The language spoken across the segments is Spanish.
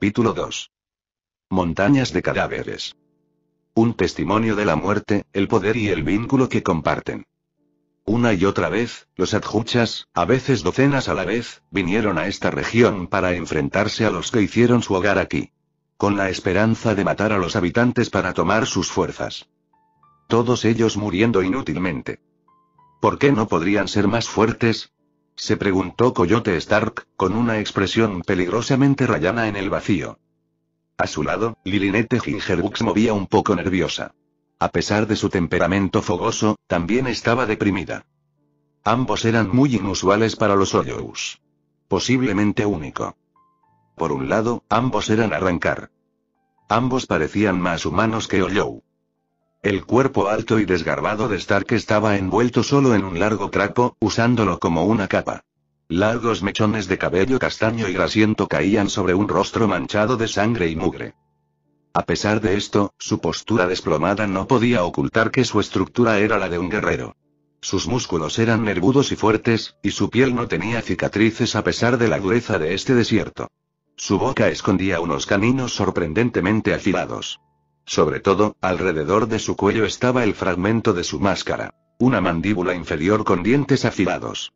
Capítulo 2. Montañas de cadáveres. Un testimonio de la muerte, el poder y el vínculo que comparten. Una y otra vez, los Adjuchas, a veces docenas a la vez, vinieron a esta región para enfrentarse a los que hicieron su hogar aquí. Con la esperanza de matar a los habitantes para tomar sus fuerzas. Todos ellos muriendo inútilmente. ¿Por qué no podrían ser más fuertes? Se preguntó Coyote Stark, con una expresión peligrosamente rayana en el vacío. A su lado, Lilinette Gingerbooks movía un poco nerviosa. A pesar de su temperamento fogoso, también estaba deprimida. Ambos eran muy inusuales para los Hoyous. Posiblemente único. Por un lado, ambos eran Arrancar. Ambos parecían más humanos que Hoyou. El cuerpo alto y desgarbado de Stark estaba envuelto solo en un largo trapo, usándolo como una capa. Largos mechones de cabello castaño y grasiento caían sobre un rostro manchado de sangre y mugre. A pesar de esto, su postura desplomada no podía ocultar que su estructura era la de un guerrero. Sus músculos eran nervudos y fuertes, y su piel no tenía cicatrices a pesar de la dureza de este desierto. Su boca escondía unos caninos sorprendentemente afilados. Sobre todo, alrededor de su cuello estaba el fragmento de su máscara. Una mandíbula inferior con dientes afilados.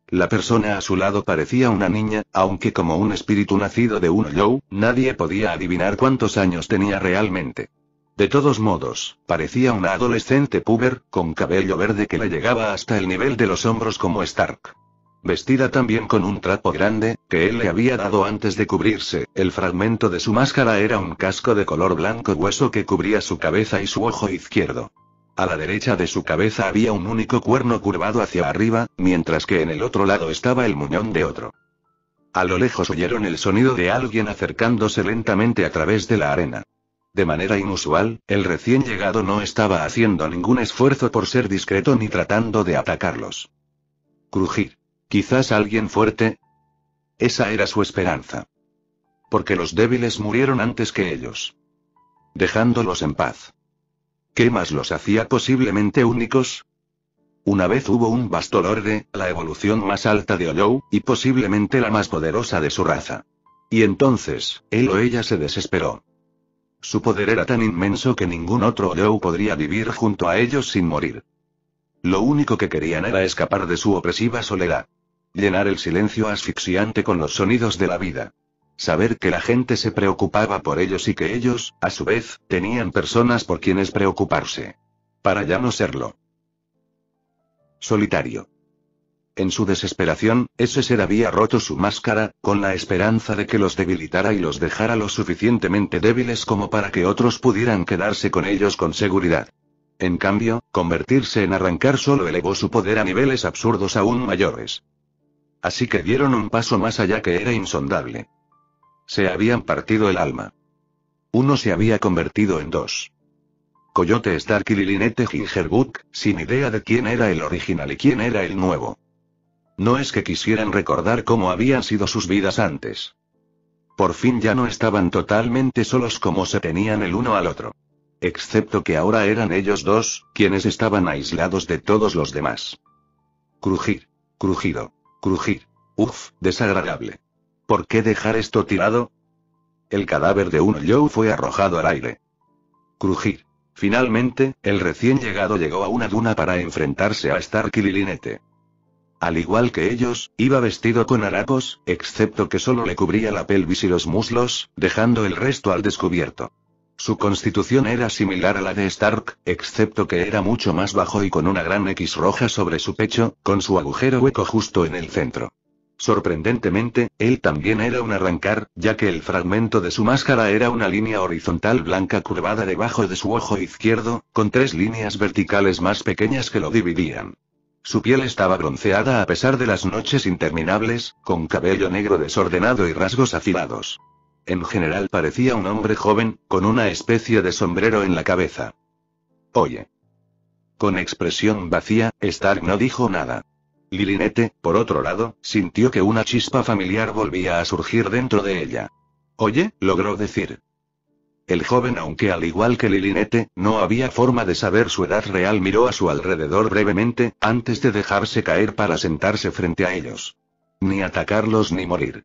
La persona a su lado parecía una niña, aunque como un espíritu nacido de un Hoyou, nadie podía adivinar cuántos años tenía realmente. De todos modos, parecía una adolescente puber, con cabello verde que le llegaba hasta el nivel de los hombros como Stark. Vestida también con un trapo grande, que él le había dado antes de cubrirse, el fragmento de su máscara era un casco de color blanco hueso que cubría su cabeza y su ojo izquierdo. A la derecha de su cabeza había un único cuerno curvado hacia arriba, mientras que en el otro lado estaba el muñón de otro. A lo lejos oyeron el sonido de alguien acercándose lentamente a través de la arena. De manera inusual, el recién llegado no estaba haciendo ningún esfuerzo por ser discreto ni tratando de atacarlos. Crujir. Quizás alguien fuerte. Esa era su esperanza. Porque los débiles murieron antes que ellos. Dejándolos en paz. ¿Qué más los hacía posiblemente únicos? Una vez hubo un Bastolorde, la evolución más alta de Hoyou, y posiblemente la más poderosa de su raza. Y entonces, él o ella se desesperó. Su poder era tan inmenso que ningún otro Hoyou podría vivir junto a ellos sin morir. Lo único que querían era escapar de su opresiva soledad. Llenar el silencio asfixiante con los sonidos de la vida. Saber que la gente se preocupaba por ellos y que ellos, a su vez, tenían personas por quienes preocuparse. Para ya no serlo. Solitario. En su desesperación, ese ser había roto su máscara, con la esperanza de que los debilitara y los dejara lo suficientemente débiles como para que otros pudieran quedarse con ellos con seguridad. En cambio, convertirse en Arrancar solo elevó su poder a niveles absurdos aún mayores. Así que dieron un paso más allá que era insondable. Se habían partido el alma. Uno se había convertido en dos. Coyote Stark y Lilinette Gingerbook, sin idea de quién era el original y quién era el nuevo. No es que quisieran recordar cómo habían sido sus vidas antes. Por fin ya no estaban totalmente solos como se tenían el uno al otro. Excepto que ahora eran ellos dos, quienes estaban aislados de todos los demás. Crujir. Crujido. Crujir. Uf, desagradable. ¿Por qué dejar esto tirado? El cadáver de un Hoyou fue arrojado al aire. Crujir. Finalmente, el recién llegado llegó a una duna para enfrentarse a Stark y Lilinette. Al igual que ellos, iba vestido con harapos, excepto que solo le cubría la pelvis y los muslos, dejando el resto al descubierto. Su constitución era similar a la de Stark, excepto que era mucho más bajo y con una gran X roja sobre su pecho, con su agujero hueco justo en el centro. Sorprendentemente, él también era un Arrancar, ya que el fragmento de su máscara era una línea horizontal blanca curvada debajo de su ojo izquierdo, con 3 líneas verticales más pequeñas que lo dividían. Su piel estaba bronceada a pesar de las noches interminables, con cabello negro desordenado y rasgos afilados. En general parecía un hombre joven, con una especie de sombrero en la cabeza. Oye. Con expresión vacía, Stark no dijo nada. Lilinette, por otro lado, sintió que una chispa familiar volvía a surgir dentro de ella. Oye, logró decir. El joven, aunque al igual que Lilinette, no había forma de saber su edad real, miró a su alrededor brevemente, antes de dejarse caer para sentarse frente a ellos. Ni atacarlos ni morir.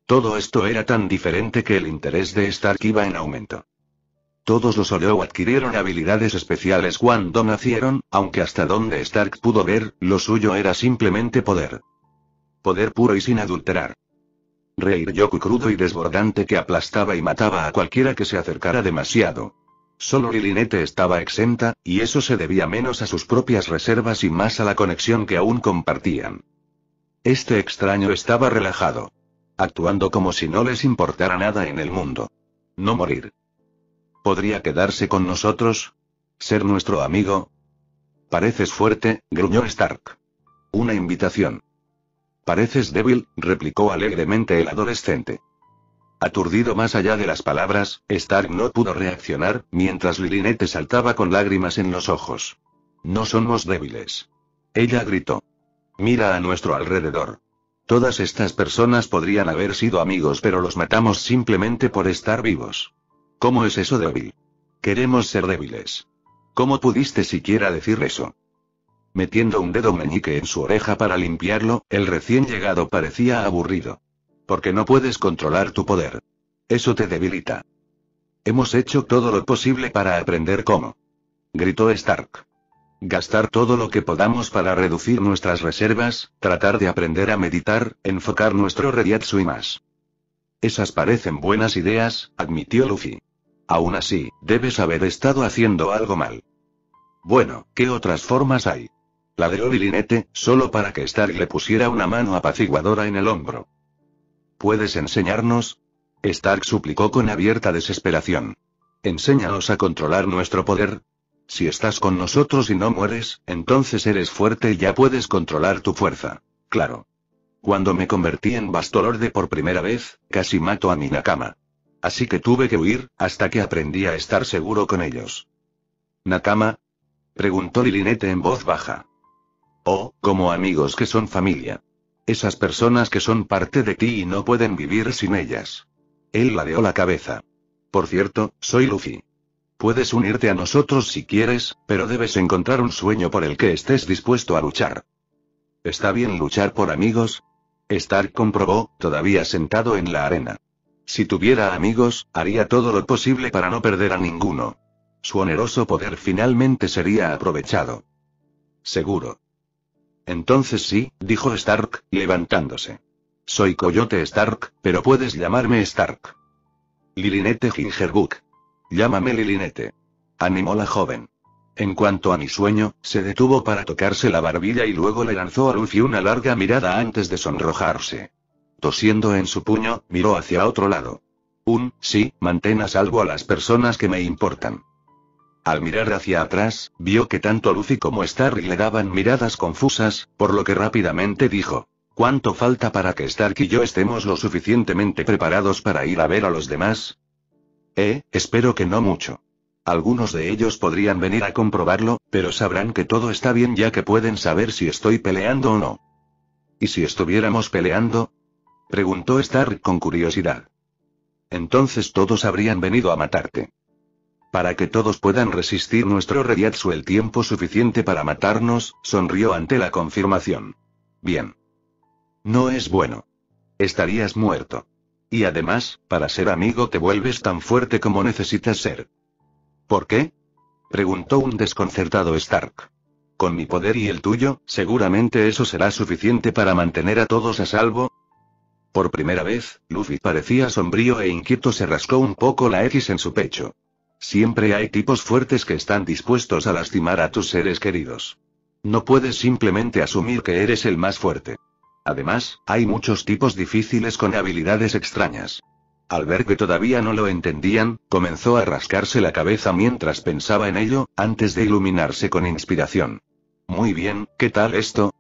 Todo esto era tan diferente que el interés de Stark iba en aumento. Todos los Hollow adquirieron habilidades especiales cuando nacieron, aunque hasta donde Stark pudo ver, lo suyo era simplemente poder. Poder puro y sin adulterar. Reiryoku crudo y desbordante que aplastaba y mataba a cualquiera que se acercara demasiado. Solo Lilinette estaba exenta, y eso se debía menos a sus propias reservas y más a la conexión que aún compartían. Este extraño estaba relajado. Actuando como si no les importara nada en el mundo. No morir. ¿Podría quedarse con nosotros? ¿Ser nuestro amigo? Pareces fuerte, gruñó Stark. Una invitación. Pareces débil, replicó alegremente el adolescente. Aturdido más allá de las palabras, Stark no pudo reaccionar, mientras Lilinette saltaba con lágrimas en los ojos. No somos débiles. Ella gritó. Mira a nuestro alrededor. Todas estas personas podrían haber sido amigos, pero los matamos simplemente por estar vivos. ¿Cómo es eso débil? Queremos ser débiles. ¿Cómo pudiste siquiera decir eso? Metiendo un dedo meñique en su oreja para limpiarlo, el recién llegado parecía aburrido. Porque no puedes controlar tu poder. Eso te debilita. Hemos hecho todo lo posible para aprender cómo. Gritó Stark. Gastar todo lo que podamos para reducir nuestras reservas, tratar de aprender a meditar, enfocar nuestro Reiatsu y más. Esas parecen buenas ideas, admitió Luffy. Aún así, debes haber estado haciendo algo mal. Bueno, ¿qué otras formas hay? Ladró Lilinette, solo para que Stark le pusiera una mano apaciguadora en el hombro. ¿Puedes enseñarnos? Stark suplicó con abierta desesperación. Enséñanos a controlar nuestro poder. Si estás con nosotros y no mueres, entonces eres fuerte y ya puedes controlar tu fuerza. Claro. Cuando me convertí en Bastolorde por primera vez, casi mato a mi Nakama. Así que tuve que huir, hasta que aprendí a estar seguro con ellos. ¿Nakama? Preguntó Lilinette en voz baja. Oh, como amigos que son familia. Esas personas que son parte de ti y no pueden vivir sin ellas. Él ladeó la cabeza. Por cierto, soy Luffy. Puedes unirte a nosotros si quieres, pero debes encontrar un sueño por el que estés dispuesto a luchar. ¿Está bien luchar por amigos? Stark comprobó, todavía sentado en la arena. Si tuviera amigos, haría todo lo posible para no perder a ninguno. Su oneroso poder finalmente sería aprovechado. Seguro. Entonces sí, dijo Stark, levantándose. Soy Coyote Stark, pero puedes llamarme Stark. Lilinette Gingerbook. Llámame Lilinette. Animó la joven. En cuanto a mi sueño, se detuvo para tocarse la barbilla y luego le lanzó a Luffy una larga mirada antes de sonrojarse. Tosiendo en su puño, miró hacia otro lado. Sí, mantén a salvo a las personas que me importan. Al mirar hacia atrás, vio que tanto Luffy como Stark le daban miradas confusas, por lo que rápidamente dijo. ¿Cuánto falta para que Stark y yo estemos lo suficientemente preparados para ir a ver a los demás? Espero que no mucho. Algunos de ellos podrían venir a comprobarlo, pero sabrán que todo está bien ya que pueden saber si estoy peleando o no. ¿Y si estuviéramos peleando? Preguntó Stark con curiosidad. Entonces todos habrían venido a matarte. Para que todos puedan resistir nuestro Reiatsu el tiempo suficiente para matarnos, sonrió ante la confirmación. Bien. No es bueno. Estarías muerto. Y además, para ser amigo te vuelves tan fuerte como necesitas ser. ¿Por qué? Preguntó un desconcertado Stark. Con mi poder y el tuyo, seguramente eso será suficiente para mantener a todos a salvo. Por primera vez, Luffy parecía sombrío e inquieto, se rascó un poco la X en su pecho. Siempre hay tipos fuertes que están dispuestos a lastimar a tus seres queridos. No puedes simplemente asumir que eres el más fuerte. Además, hay muchos tipos difíciles con habilidades extrañas. Al ver que todavía no lo entendían, comenzó a rascarse la cabeza mientras pensaba en ello, antes de iluminarse con inspiración. Muy bien, ¿qué tal esto?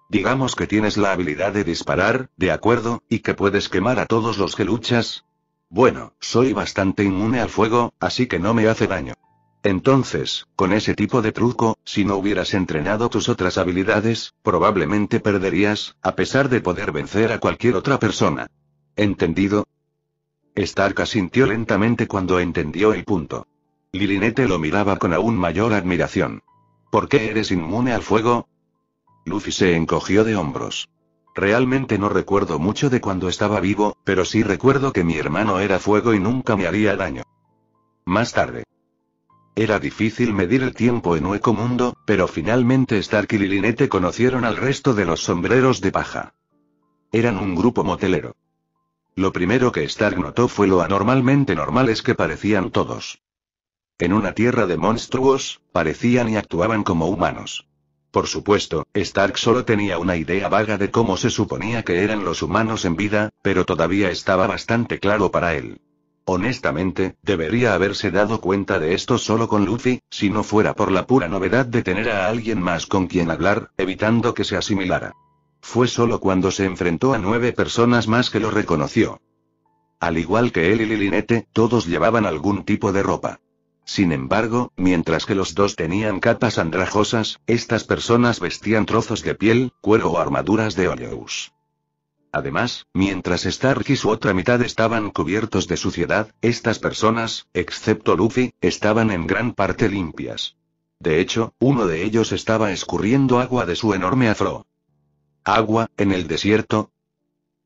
Digamos que tienes la habilidad de disparar, de acuerdo, y que puedes quemar a todos los que luchas. Bueno, soy bastante inmune al fuego, así que no me hace daño. Entonces, con ese tipo de truco, si no hubieras entrenado tus otras habilidades, probablemente perderías, a pesar de poder vencer a cualquier otra persona. ¿Entendido? Stark asintió lentamente cuando entendió el punto. Lilinette lo miraba con aún mayor admiración. ¿Por qué eres inmune al fuego? Luffy se encogió de hombros. Realmente no recuerdo mucho de cuando estaba vivo, pero sí recuerdo que mi hermano era fuego y nunca me haría daño. Más tarde. Era difícil medir el tiempo en Hueco Mundo, pero finalmente Stark y Lilinette conocieron al resto de los sombreros de paja. Eran un grupo motelero. Lo primero que Stark notó fue lo anormalmente normales que parecían todos. En una tierra de monstruos, parecían y actuaban como humanos. Por supuesto, Stark solo tenía una idea vaga de cómo se suponía que eran los humanos en vida, pero todavía estaba bastante claro para él. Honestamente, debería haberse dado cuenta de esto solo con Luffy, si no fuera por la pura novedad de tener a alguien más con quien hablar, evitando que se asimilara. Fue solo cuando se enfrentó a 9 personas más que lo reconoció. Al igual que él y Lilinette, todos llevaban algún tipo de ropa. Sin embargo, mientras que los dos tenían capas andrajosas, estas personas vestían trozos de piel, cuero o armaduras de hoyos. Además, mientras Stark y su otra mitad estaban cubiertos de suciedad, estas personas, excepto Luffy, estaban en gran parte limpias. De hecho, uno de ellos estaba escurriendo agua de su enorme afro. ¿Agua, en el desierto?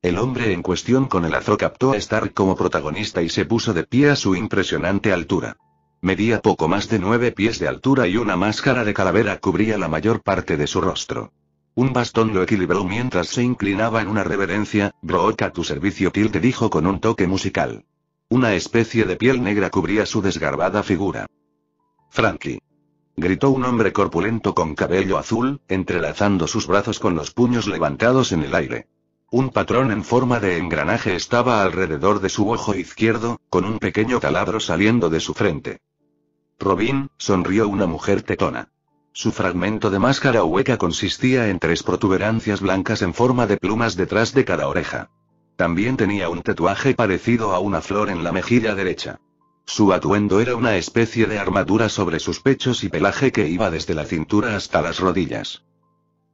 El hombre en cuestión con el afro captó a Stark como protagonista y se puso de pie a su impresionante altura. Medía poco más de 9 pies de altura y una máscara de calavera cubría la mayor parte de su rostro. Un bastón lo equilibró mientras se inclinaba en una reverencia. Brook, a tu servicio, Tilde dijo con un toque musical. Una especie de piel negra cubría su desgarbada figura. Frankie. Gritó un hombre corpulento con cabello azul, entrelazando sus brazos con los puños levantados en el aire. Un patrón en forma de engranaje estaba alrededor de su ojo izquierdo, con un pequeño taladro saliendo de su frente. Robin, sonrió una mujer tetona. Su fragmento de máscara hueca consistía en 3 protuberancias blancas en forma de plumas detrás de cada oreja. También tenía un tatuaje parecido a una flor en la mejilla derecha. Su atuendo era una especie de armadura sobre sus pechos y pelaje que iba desde la cintura hasta las rodillas.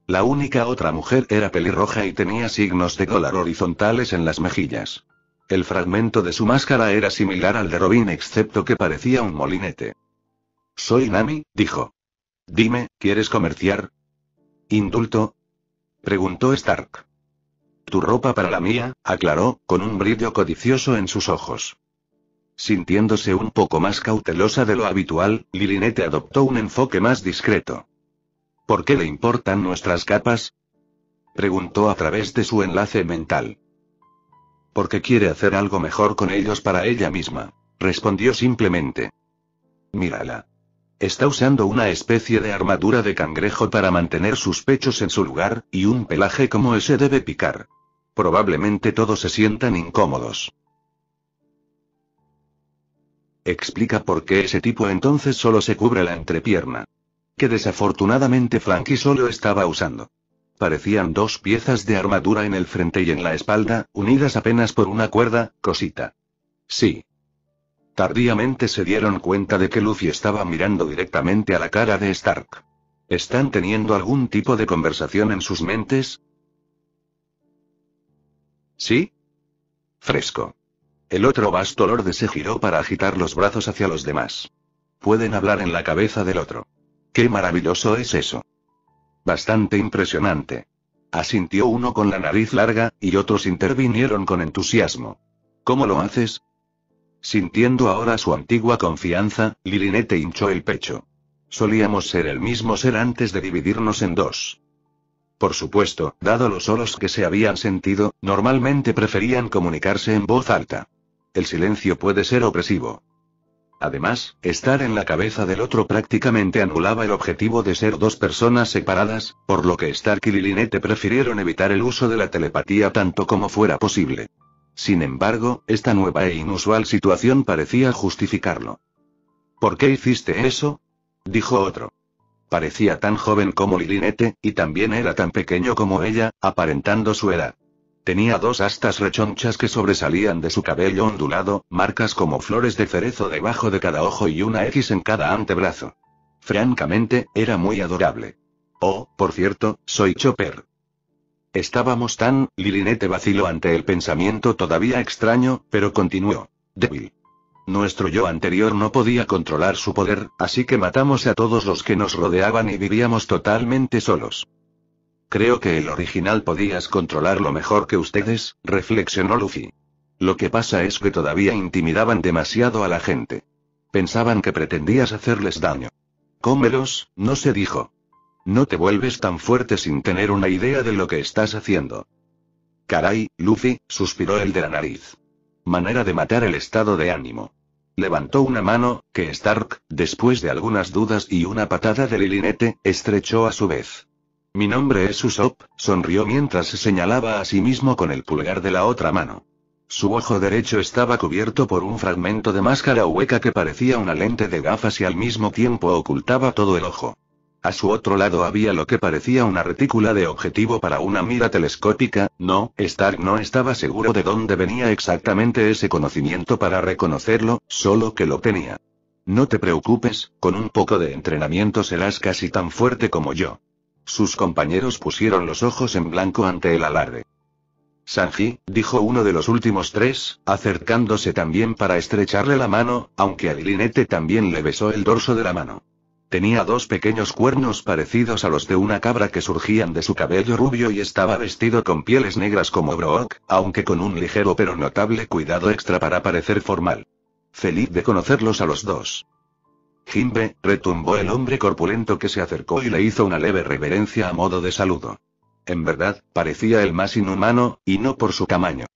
La única otra mujer era pelirroja y tenía signos de dólar horizontales en las mejillas. El fragmento de su máscara era similar al de Robin excepto que parecía un molinete. Soy Nami, dijo. Dime, ¿quieres comerciar? ¿Indulto? Preguntó Stark. Tu ropa para la mía, aclaró, con un brillo codicioso en sus ojos. Sintiéndose un poco más cautelosa de lo habitual, Lilinette adoptó un enfoque más discreto. ¿Por qué le importan nuestras capas? Preguntó a través de su enlace mental. Porque quiere hacer algo mejor con ellos para ella misma, respondió simplemente. Mírala. Está usando una especie de armadura de cangrejo para mantener sus pechos en su lugar, y un pelaje como ese debe picar. Probablemente todos se sientan incómodos. Explica por qué ese tipo entonces solo se cubre la entrepierna. Que desafortunadamente Frankie solo estaba usando. Parecían 2 piezas de armadura en el frente y en la espalda, unidas apenas por una cuerda, cosita. Sí. Tardíamente se dieron cuenta de que Luffy estaba mirando directamente a la cara de Stark. ¿Están teniendo algún tipo de conversación en sus mentes? ¿Sí? Fresco. El otro vasto lorde se giró para agitar los brazos hacia los demás. Pueden hablar en la cabeza del otro. ¡Qué maravilloso es eso! Bastante impresionante. Asintió uno con la nariz larga, y otros intervinieron con entusiasmo. ¿Cómo lo haces? Sintiendo ahora su antigua confianza, Lilinette hinchó el pecho. Solíamos ser el mismo ser antes de dividirnos en 2. Por supuesto, dado lo solos que se habían sentido, normalmente preferían comunicarse en voz alta. El silencio puede ser opresivo. Además, estar en la cabeza del otro prácticamente anulaba el objetivo de ser 2 personas separadas, por lo que Stark y Lilinette prefirieron evitar el uso de la telepatía tanto como fuera posible. Sin embargo, esta nueva e inusual situación parecía justificarlo. ¿Por qué hiciste eso? Dijo otro. Parecía tan joven como Lilinette, y también era tan pequeño como ella, aparentando su edad. Tenía 2 astas rechonchas que sobresalían de su cabello ondulado, marcas como flores de cerezo debajo de cada ojo y una X en cada antebrazo. Francamente, era muy adorable. Oh, por cierto, soy Chopper. Estábamos tan... Lilinette vaciló ante el pensamiento todavía extraño, pero continuó. Débil. Nuestro yo anterior no podía controlar su poder, así que matamos a todos los que nos rodeaban y vivíamos totalmente solos. Creo que el original podías controlarlo mejor que ustedes, reflexionó Luffy. Lo que pasa es que todavía intimidaban demasiado a la gente. Pensaban que pretendías hacerles daño. Cómelos, no se dijo. No te vuelves tan fuerte sin tener una idea de lo que estás haciendo. Caray, Luffy, suspiró el de la nariz. Manera de matar el estado de ánimo. Levantó una mano, que Stark, después de algunas dudas y una patada de Lilinete, estrechó a su vez. Mi nombre es Usopp, sonrió mientras se señalaba a sí mismo con el pulgar de la otra mano. Su ojo derecho estaba cubierto por un fragmento de máscara hueca que parecía una lente de gafas y al mismo tiempo ocultaba todo el ojo. A su otro lado había lo que parecía una retícula de objetivo para una mira telescópica. No, Stark no estaba seguro de dónde venía exactamente ese conocimiento para reconocerlo, solo que lo tenía. No te preocupes, con un poco de entrenamiento serás casi tan fuerte como yo. Sus compañeros pusieron los ojos en blanco ante el alarde. Sanji, dijo uno de los últimos tres, acercándose también para estrecharle la mano, aunque a Lilinete también le besó el dorso de la mano. Tenía dos pequeños cuernos parecidos a los de una cabra que surgían de su cabello rubio y estaba vestido con pieles negras como Brook, aunque con un ligero pero notable cuidado extra para parecer formal. Feliz de conocerlos a los dos. Jinbe, retumbó el hombre corpulento que se acercó y le hizo una leve reverencia a modo de saludo. En verdad, parecía el más inhumano, y no por su tamaño.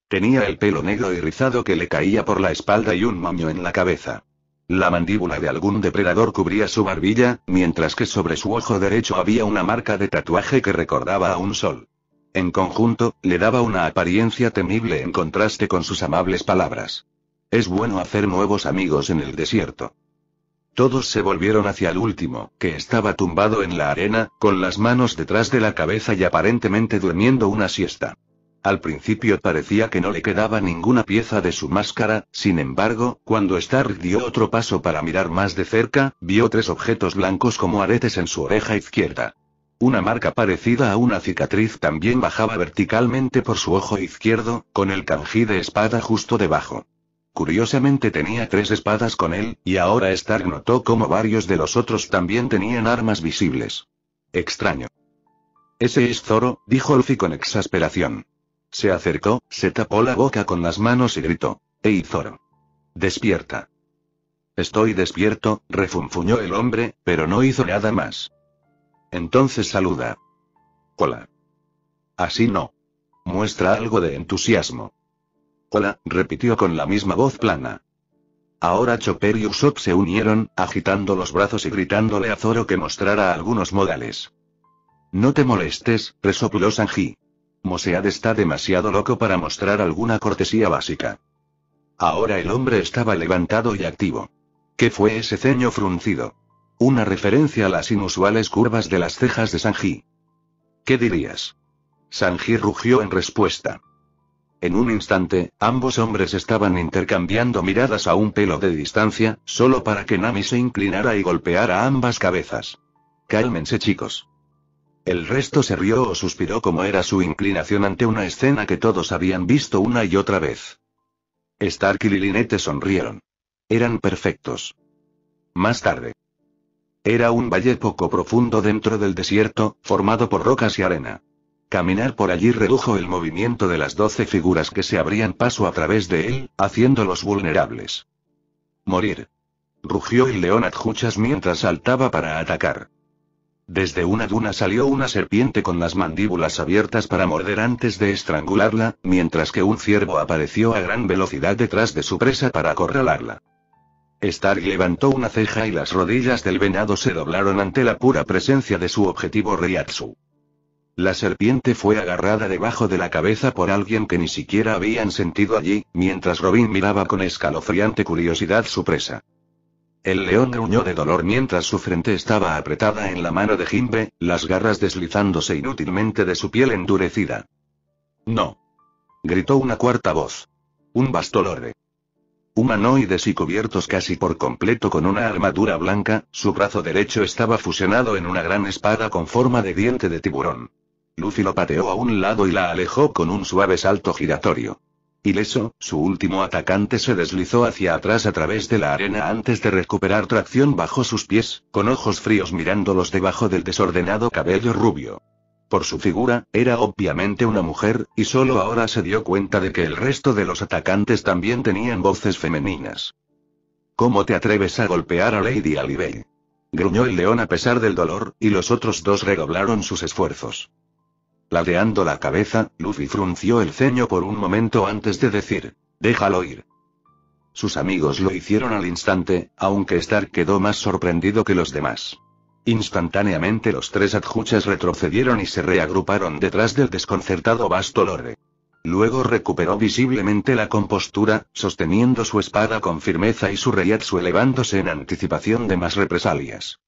Tenía el pelo negro y rizado que le caía por la espalda y un moño en la cabeza. La mandíbula de algún depredador cubría su barbilla, mientras que sobre su ojo derecho había una marca de tatuaje que recordaba a un sol. En conjunto, le daba una apariencia temible en contraste con sus amables palabras. Es bueno hacer nuevos amigos en el desierto. Todos se volvieron hacia el último, que estaba tumbado en la arena, con las manos detrás de la cabeza y aparentemente durmiendo una siesta. Al principio parecía que no le quedaba ninguna pieza de su máscara, sin embargo, cuando Stark dio otro paso para mirar más de cerca, vio tres objetos blancos como aretes en su oreja izquierda. Una marca parecida a una cicatriz también bajaba verticalmente por su ojo izquierdo, con el kanji de espada justo debajo. Curiosamente tenía tres espadas con él, y ahora Stark notó cómo varios de los otros también tenían armas visibles. Extraño. Ese es Zoro, dijo Luffy con exasperación. Se acercó, se tapó la boca con las manos y gritó: ¡Ey Zoro! ¡Despierta! Estoy despierto, refunfuñó el hombre, pero no hizo nada más. Entonces saluda. Hola. Así no. Muestra algo de entusiasmo. Hola, repitió con la misma voz plana. Ahora Chopper y Usopp se unieron, agitando los brazos y gritándole a Zoro que mostrara algunos modales. No te molestes, resopló Sanji. Mosead está demasiado loco para mostrar alguna cortesía básica. Ahora el hombre estaba levantado y activo. ¿Qué fue ese ceño fruncido? Una referencia a las inusuales curvas de las cejas de Sanji. ¿Qué dirías? Sanji rugió en respuesta. En un instante, ambos hombres estaban intercambiando miradas a un pelo de distancia, solo para que Nami se inclinara y golpeara ambas cabezas. Cálmense chicos. El resto se rió o suspiró como era su inclinación ante una escena que todos habían visto una y otra vez. Stark y Lilinete sonrieron. Eran perfectos. Más tarde. Era un valle poco profundo dentro del desierto, formado por rocas y arena. Caminar por allí redujo el movimiento de las 12 figuras que se abrían paso a través de él, haciéndolos vulnerables. Morir. Rugió el león Adjuchas mientras saltaba para atacar. Desde una duna salió una serpiente con las mandíbulas abiertas para morder antes de estrangularla, mientras que un ciervo apareció a gran velocidad detrás de su presa para acorralarla. Stark levantó una ceja y las rodillas del venado se doblaron ante la pura presencia de su objetivo Reiatsu. La serpiente fue agarrada debajo de la cabeza por alguien que ni siquiera habían sentido allí, mientras Robin miraba con escalofriante curiosidad su presa. El león gruñó de dolor mientras su frente estaba apretada en la mano de Jinbe, las garras deslizándose inútilmente de su piel endurecida. No. Gritó una cuarta voz. Un bastolorde. Humanoides y cubiertos casi por completo con una armadura blanca, su brazo derecho estaba fusionado en una gran espada con forma de diente de tiburón. Luffy lo pateó a un lado y la alejó con un suave salto giratorio. Ileso, su último atacante se deslizó hacia atrás a través de la arena antes de recuperar tracción bajo sus pies, con ojos fríos mirándolos debajo del desordenado cabello rubio. Por su figura, era obviamente una mujer, y solo ahora se dio cuenta de que el resto de los atacantes también tenían voces femeninas. ¿Cómo te atreves a golpear a Lady Alibel? Gruñó el león a pesar del dolor, y los otros dos redoblaron sus esfuerzos. Ladeando la cabeza, Luffy frunció el ceño por un momento antes de decir, déjalo ir. Sus amigos lo hicieron al instante, aunque Stark quedó más sorprendido que los demás. Instantáneamente los tres adjuchas retrocedieron y se reagruparon detrás del desconcertado Bastolorre. Luego recuperó visiblemente la compostura, sosteniendo su espada con firmeza y su reiatsu elevándose en anticipación de más represalias.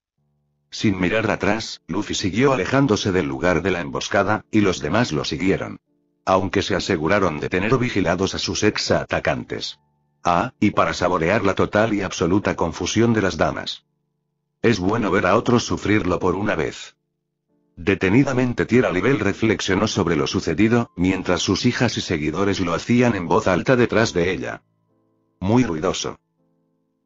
Sin mirar atrás, Luffy siguió alejándose del lugar de la emboscada, y los demás lo siguieron. Aunque se aseguraron de tener vigilados a sus ex-atacantes. Y para saborear la total y absoluta confusión de las damas. Es bueno ver a otros sufrirlo por una vez. Detenidamente Tier Alibel reflexionó sobre lo sucedido, mientras sus hijas y seguidores lo hacían en voz alta detrás de ella. Muy ruidoso.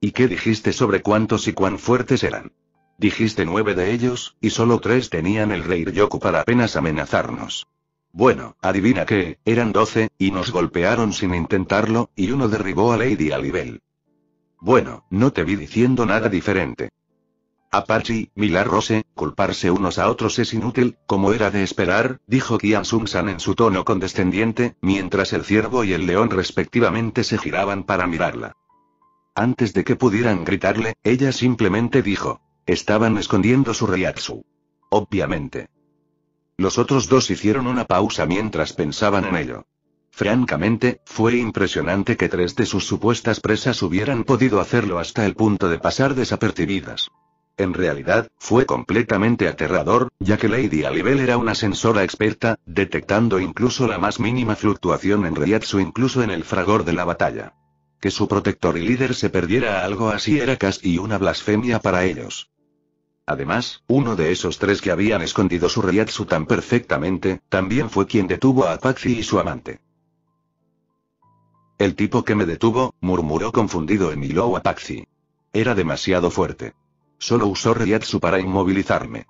¿Y qué dijiste sobre cuántos y cuán fuertes eran? Dijiste 9 de ellos, y solo 3 tenían el Reiryoku para apenas amenazarnos. Bueno, adivina qué, eran 12, y nos golpearon sin intentarlo, y uno derribó a Lady Alibel. Bueno, no te vi diciendo nada diferente. Apache, Milar Rose, culparse unos a otros es inútil, como era de esperar, dijo Qian Sun-san en su tono condescendiente, mientras el ciervo y el león respectivamente se giraban para mirarla. Antes de que pudieran gritarle, ella simplemente dijo, estaban escondiendo su reiatsu. Obviamente. Los otros dos hicieron una pausa mientras pensaban en ello. Francamente, fue impresionante que 3 de sus supuestas presas hubieran podido hacerlo hasta el punto de pasar desapercibidas. En realidad, fue completamente aterrador, ya que Lady Alibel era una sensora experta, detectando incluso la más mínima fluctuación en reiatsu incluso en el fragor de la batalla. Que su protector y líder se perdiera algo así era casi una blasfemia para ellos. Además, uno de esos 3 que habían escondido su reiatsu tan perfectamente, también fue quien detuvo a Apache y su amante. El tipo que me detuvo, murmuró confundido Emilou Apache. Era demasiado fuerte. Solo usó reiatsu para inmovilizarme.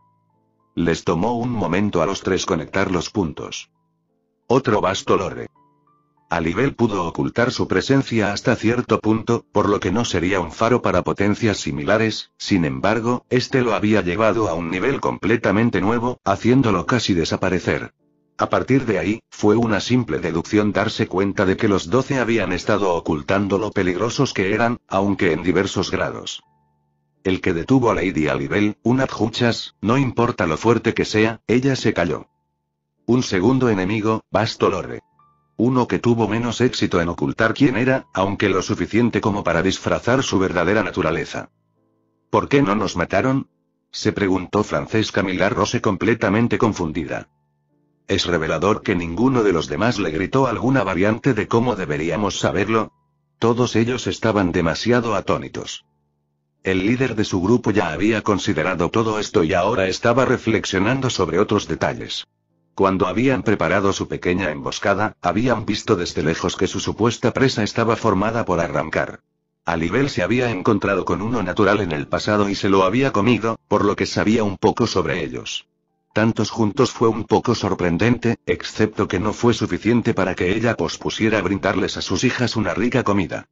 Les tomó un momento a los 3 conectar los puntos. Otro Bastolorre. Alibel pudo ocultar su presencia hasta cierto punto, por lo que no sería un faro para potencias similares, sin embargo, este lo había llevado a un nivel completamente nuevo, haciéndolo casi desaparecer. A partir de ahí, fue una simple deducción darse cuenta de que los 12 habían estado ocultando lo peligrosos que eran, aunque en diversos grados. El que detuvo a Lady Alibel, un adjuchas, no importa lo fuerte que sea, ella se cayó. Un segundo enemigo, Bastolorre. Uno que tuvo menos éxito en ocultar quién era, aunque lo suficiente como para disfrazar su verdadera naturaleza. ¿Por qué no nos mataron? Se preguntó Francesca Milar Rose completamente confundida. ¿Es revelador que ninguno de los demás le gritó alguna variante de cómo deberíamos saberlo? Todos ellos estaban demasiado atónitos. El líder de su grupo ya había considerado todo esto y ahora estaba reflexionando sobre otros detalles. Cuando habían preparado su pequeña emboscada, habían visto desde lejos que su supuesta presa estaba formada por arrancar. Alibel se había encontrado con uno natural en el pasado y se lo había comido, por lo que sabía un poco sobre ellos. Tantos juntos fue un poco sorprendente, excepto que no fue suficiente para que ella pospusiera brindarles a sus hijas una rica comida.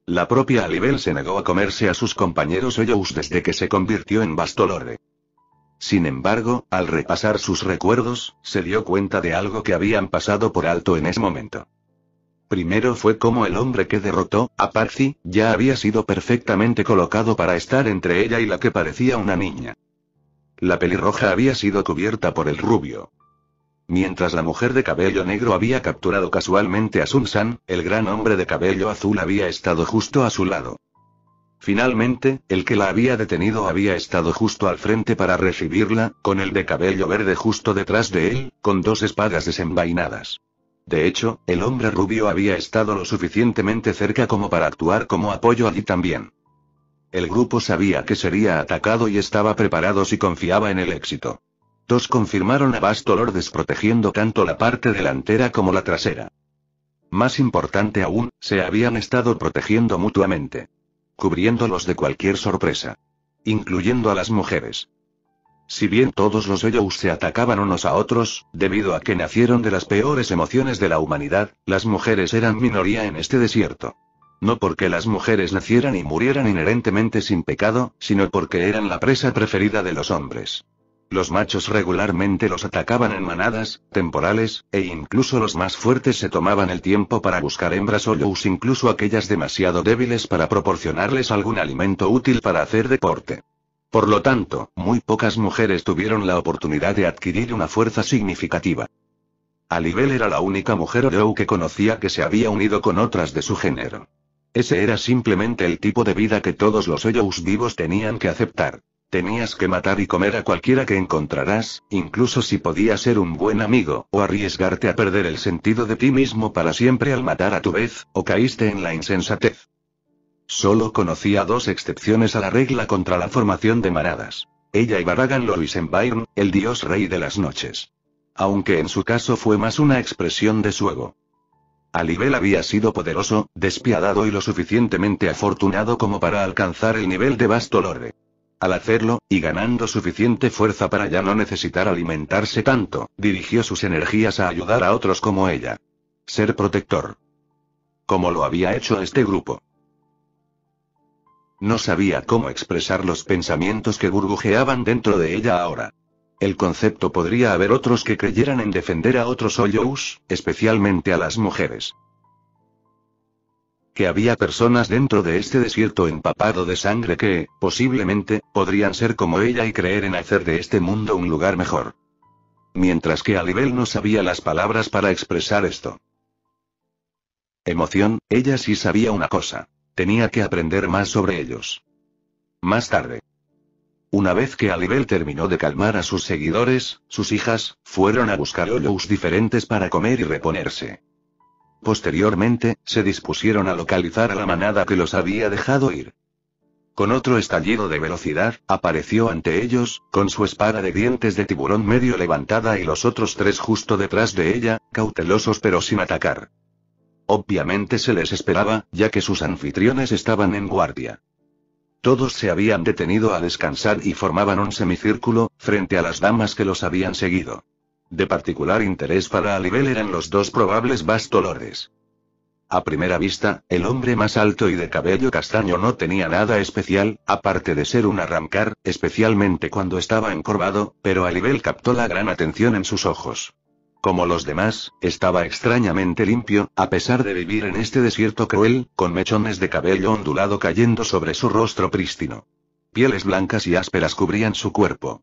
La propia Alibel se negó a comerse a sus compañeros Hoyous desde que se convirtió en Bastolorre. Sin embargo, al repasar sus recuerdos, se dio cuenta de algo que habían pasado por alto en ese momento. Primero fue como el hombre que derrotó a Apache, ya había sido perfectamente colocado para estar entre ella y la que parecía una niña. La pelirroja había sido cubierta por el rubio. Mientras la mujer de cabello negro había capturado casualmente a Sun-san, el gran hombre de cabello azul había estado justo a su lado. Finalmente, el que la había detenido había estado justo al frente para recibirla, con el de cabello verde justo detrás de él, con 2 espadas desenvainadas. De hecho, el hombre rubio había estado lo suficientemente cerca como para actuar como apoyo allí también. El grupo sabía que sería atacado y estaba preparado si confiaba en el éxito. 2 confirmaron a Bastolor desprotegiendo tanto la parte delantera como la trasera. Más importante aún, se habían estado protegiendo mutuamente. Cubriéndolos de cualquier sorpresa. Incluyendo a las mujeres. Si bien todos los Hoyous se atacaban unos a otros, debido a que nacieron de las peores emociones de la humanidad, las mujeres eran minoría en este desierto. No porque las mujeres nacieran y murieran inherentemente sin pecado, sino porque eran la presa preferida de los hombres. Los machos regularmente los atacaban en manadas, temporales, e incluso los más fuertes se tomaban el tiempo para buscar hembras Hoyous, incluso aquellas demasiado débiles para proporcionarles algún alimento útil para hacer deporte. Por lo tanto, muy pocas mujeres tuvieron la oportunidad de adquirir una fuerza significativa. Alibel era la única mujer Hoyou que conocía que se había unido con otras de su género. Ese era simplemente el tipo de vida que todos los Hoyous vivos tenían que aceptar. Tenías que matar y comer a cualquiera que encontrarás, incluso si podía ser un buen amigo, o arriesgarte a perder el sentido de ti mismo para siempre al matar a tu vez, o caíste en la insensatez. Solo conocía dos excepciones a la regla contra la formación de manadas. Ella y Baragan Loisenbairn, el dios rey de las noches. Aunque en su caso fue más una expresión de su ego. Alibel había sido poderoso, despiadado y lo suficientemente afortunado como para alcanzar el nivel de Bastolorre. Al hacerlo, y ganando suficiente fuerza para ya no necesitar alimentarse tanto, dirigió sus energías a ayudar a otros como ella. Ser protector. Como lo había hecho este grupo. No sabía cómo expresar los pensamientos que burbujeaban dentro de ella ahora. El concepto podría haber otros que creyeran en defender a otros Hoyous, especialmente a las mujeres. Que había personas dentro de este desierto empapado de sangre que, posiblemente, podrían ser como ella y creer en hacer de este mundo un lugar mejor. Mientras que Alibel no sabía las palabras para expresar esto. Emoción, ella sí sabía una cosa. Tenía que aprender más sobre ellos. Más tarde. Una vez que Alibel terminó de calmar a sus seguidores, sus hijas, fueron a buscar Hoyous diferentes para comer y reponerse. Posteriormente, se dispusieron a localizar a la manada que los había dejado ir. Con otro estallido de velocidad, apareció ante ellos, con su espada de dientes de tiburón medio levantada y los otros tres justo detrás de ella, cautelosos pero sin atacar. Obviamente se les esperaba, ya que sus anfitriones estaban en guardia. Todos se habían detenido a descansar y formaban un semicírculo, frente a las damas que los habían seguido. De particular interés para Alibel eran los dos probables Bastolorres. A primera vista, el hombre más alto y de cabello castaño no tenía nada especial, aparte de ser un arrancar, especialmente cuando estaba encorvado, pero Alibel captó la gran atención en sus ojos. Como los demás, estaba extrañamente limpio, a pesar de vivir en este desierto cruel, con mechones de cabello ondulado cayendo sobre su rostro prístino. Pieles blancas y ásperas cubrían su cuerpo.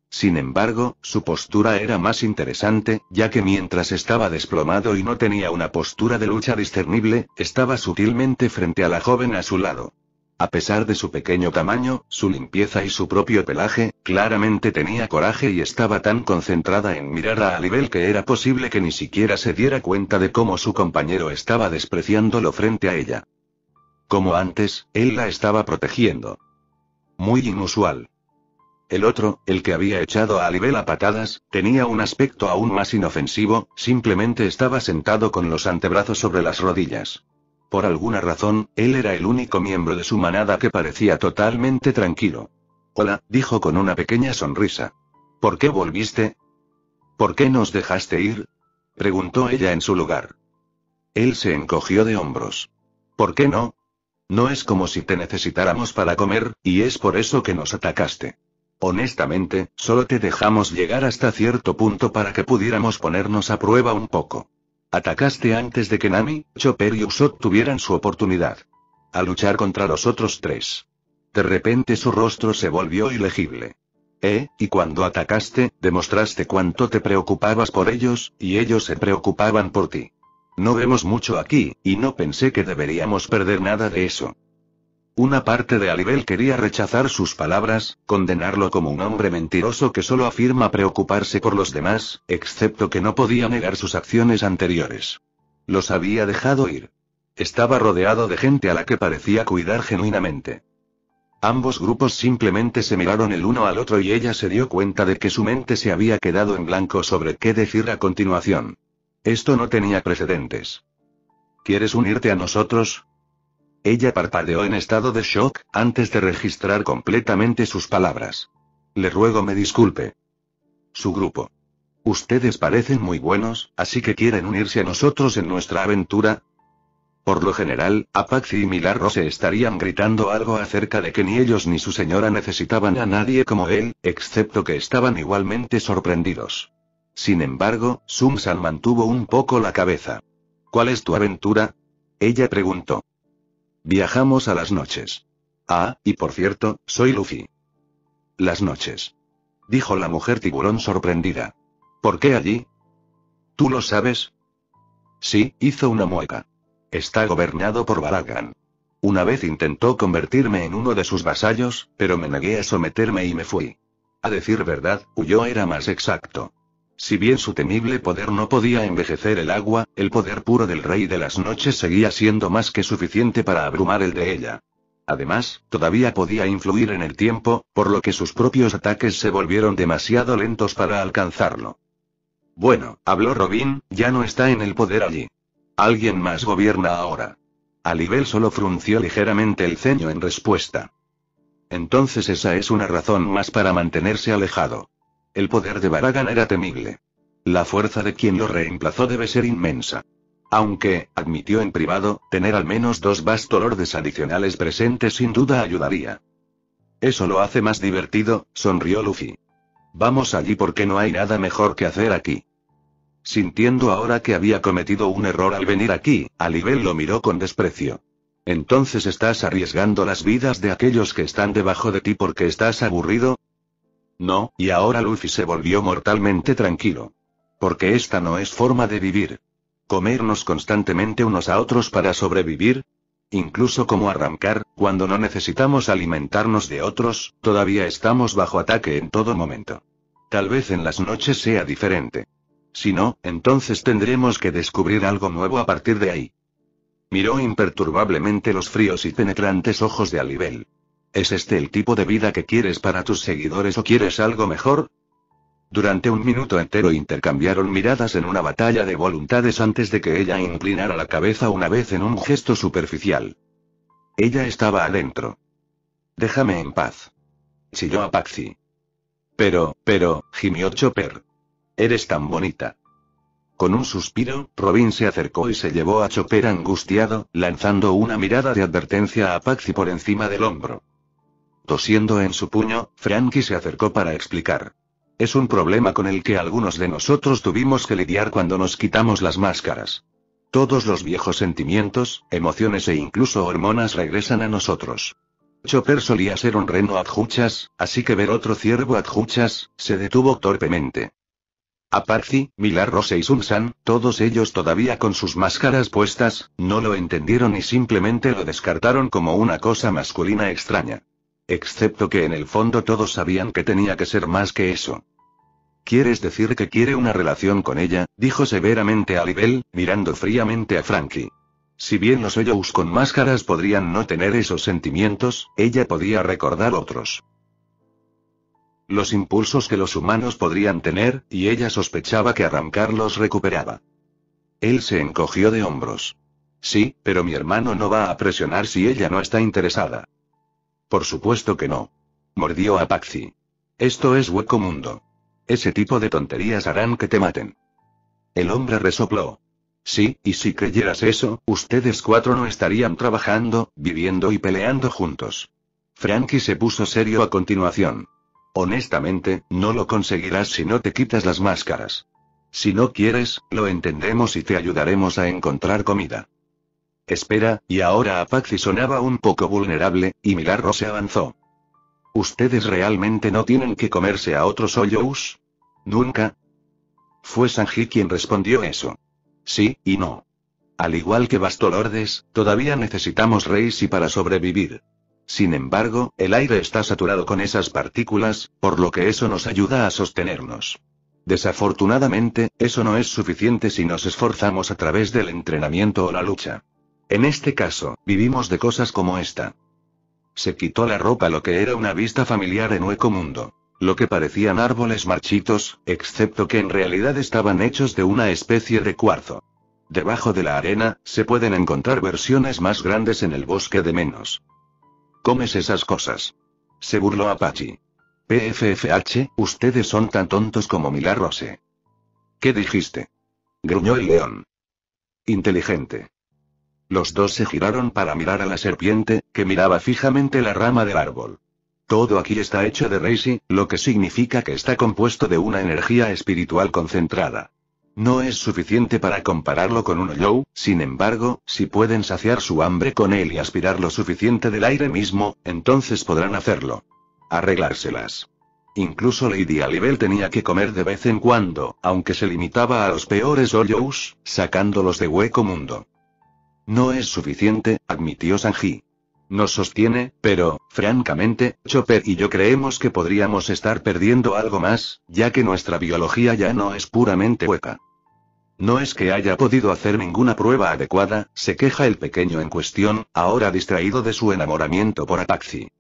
Sin embargo, su postura era más interesante, ya que mientras estaba desplomado y no tenía una postura de lucha discernible, estaba sutilmente frente a la joven a su lado. A pesar de su pequeño tamaño, su limpieza y su propio pelaje, claramente tenía coraje y estaba tan concentrada en mirar a Alibel que era posible que ni siquiera se diera cuenta de cómo su compañero estaba despreciándolo frente a ella. Como antes, él la estaba protegiendo. Muy inusual. El otro, el que había echado a Alibel a patadas, tenía un aspecto aún más inofensivo, simplemente estaba sentado con los antebrazos sobre las rodillas. Por alguna razón, él era el único miembro de su manada que parecía totalmente tranquilo. Hola, dijo con una pequeña sonrisa. ¿Por qué volviste? ¿Por qué nos dejaste ir? Preguntó ella en su lugar. Él se encogió de hombros. ¿Por qué no? No es como si te necesitáramos para comer, y es por eso que nos atacaste. Honestamente, solo te dejamos llegar hasta cierto punto para que pudiéramos ponernos a prueba un poco. Atacaste antes de que Nami, Chopper y Usopp tuvieran su oportunidad. A luchar contra los otros tres. De repente su rostro se volvió ilegible. Y cuando atacaste, demostraste cuánto te preocupabas por ellos, y ellos se preocupaban por ti. No vemos mucho aquí, y no pensé que deberíamos perder nada de eso. Una parte de Alibel quería rechazar sus palabras, condenarlo como un hombre mentiroso que solo afirma preocuparse por los demás, excepto que no podía negar sus acciones anteriores. Los había dejado ir. Estaba rodeado de gente a la que parecía cuidar genuinamente. Ambos grupos simplemente se miraron el uno al otro y ella se dio cuenta de que su mente se había quedado en blanco sobre qué decir a continuación. Esto no tenía precedentes. ¿Quieres unirte a nosotros? Ella parpadeó en estado de shock, antes de registrar completamente sus palabras. Le ruego me disculpe. Su grupo. Ustedes parecen muy buenos, así que quieren unirse a nosotros en nuestra aventura. Por lo general, Apache y Milagro se estarían gritando algo acerca de que ni ellos ni su señora necesitaban a nadie como él, excepto que estaban igualmente sorprendidos. Sin embargo, Sun-san mantuvo un poco la cabeza. ¿Cuál es tu aventura? Ella preguntó. Viajamos a las noches. Ah, y por cierto, soy Luffy. Las noches. Dijo la mujer tiburón sorprendida. ¿Por qué allí? ¿Tú lo sabes? Sí, hizo una mueca. Está gobernado por Baragan. Una vez intentó convertirme en uno de sus vasallos, pero me negué a someterme y me fui. A decir verdad, huyó era más exacto. Si bien su temible poder no podía envejecer el agua, el poder puro del Rey de las Noches seguía siendo más que suficiente para abrumar el de ella. Además, todavía podía influir en el tiempo, por lo que sus propios ataques se volvieron demasiado lentos para alcanzarlo. Bueno, habló Robin, ya no está en el poder allí. Alguien más gobierna ahora. Alibel solo frunció ligeramente el ceño en respuesta. Entonces esa es una razón más para mantenerse alejado. El poder de Baragan era temible. La fuerza de quien lo reemplazó debe ser inmensa. Aunque, admitió en privado, tener al menos 2 Bastolordes adicionales presentes sin duda ayudaría. Eso lo hace más divertido, sonrió Luffy. Vamos allí porque no hay nada mejor que hacer aquí. Sintiendo ahora que había cometido un error al venir aquí, Alibel lo miró con desprecio. ¿Entonces estás arriesgando las vidas de aquellos que están debajo de ti porque estás aburrido? No, y ahora Luffy se volvió mortalmente tranquilo. Porque esta no es forma de vivir. ¿Comernos constantemente unos a otros para sobrevivir? Incluso como arrancar, cuando no necesitamos alimentarnos de otros, todavía estamos bajo ataque en todo momento. Tal vez en las noches sea diferente. Si no, entonces tendremos que descubrir algo nuevo a partir de ahí. Miró imperturbablemente los fríos y penetrantes ojos de Alibel. ¿Es este el tipo de vida que quieres para tus seguidores o quieres algo mejor? Durante un minuto entero intercambiaron miradas en una batalla de voluntades antes de que ella inclinara la cabeza una vez en un gesto superficial. Ella estaba adentro. Déjame en paz. Chilló Apache. Pero, gimió Chopper. Eres tan bonita. Con un suspiro, Robin se acercó y se llevó a Chopper angustiado, lanzando una mirada de advertencia a Apache por encima del hombro. Tosiendo en su puño, Frankie se acercó para explicar. Es un problema con el que algunos de nosotros tuvimos que lidiar cuando nos quitamos las máscaras. Todos los viejos sentimientos, emociones e incluso hormonas regresan a nosotros. Chopper solía ser un reno adjuchas, así que ver otro ciervo adjuchas, se detuvo torpemente. Apache, Milagros y Sun-san, todos ellos todavía con sus máscaras puestas, no lo entendieron y simplemente lo descartaron como una cosa masculina extraña. Excepto que en el fondo todos sabían que tenía que ser más que eso. ¿Quieres decir que quiere una relación con ella?, dijo severamente Alibel, mirando fríamente a Frankie. Si bien los Yous con máscaras podrían no tener esos sentimientos, ella podía recordar otros. Los impulsos que los humanos podrían tener, y ella sospechaba que arrancar los recuperaba. Él se encogió de hombros. Sí, pero mi hermano no va a presionar si ella no está interesada. Por supuesto que no. Mordió Apache. Esto es hueco mundo. Ese tipo de tonterías harán que te maten. El hombre resopló. Sí, y si creyeras eso, ustedes 4 no estarían trabajando, viviendo y peleando juntos. Frankie se puso serio a continuación. Honestamente, no lo conseguirás si no te quitas las máscaras. Si no quieres, lo entendemos y te ayudaremos a encontrar comida. Espera, y ahora Apache sonaba un poco vulnerable, y Milagro se avanzó. ¿Ustedes realmente no tienen que comerse a otros Yous? ¿Nunca? Fue Sanji quien respondió eso. Sí, y no. Al igual que Bastolordes, todavía necesitamos Reis y para sobrevivir. Sin embargo, el aire está saturado con esas partículas, por lo que eso nos ayuda a sostenernos. Desafortunadamente, eso no es suficiente si nos esforzamos a través del entrenamiento o la lucha. En este caso, vivimos de cosas como esta. Se quitó la ropa, lo que era una vista familiar en Hueco Mundo. Lo que parecían árboles marchitos, excepto que en realidad estaban hechos de una especie de cuarzo. Debajo de la arena, se pueden encontrar versiones más grandes en el bosque de menos. ¿Comes esas cosas?, se burló Apache. PFFH, ustedes son tan tontos como Milagros. ¿Qué dijiste? Gruñó el león. Inteligente. Los dos se giraron para mirar a la serpiente, que miraba fijamente la rama del árbol. Todo aquí está hecho de Reishi, lo que significa que está compuesto de una energía espiritual concentrada. No es suficiente para compararlo con un Ollou, sin embargo, si pueden saciar su hambre con él y aspirar lo suficiente del aire mismo, entonces podrán hacerlo. Arreglárselas. Incluso Lady Alibel tenía que comer de vez en cuando, aunque se limitaba a los peores Ollous, sacándolos de hueco mundo. No es suficiente, admitió Sanji. Nos sostiene, pero, francamente, Chopper y yo creemos que podríamos estar perdiendo algo más, ya que nuestra biología ya no es puramente hueca. No es que haya podido hacer ninguna prueba adecuada, se queja el pequeño en cuestión, ahora distraído de su enamoramiento por Apache.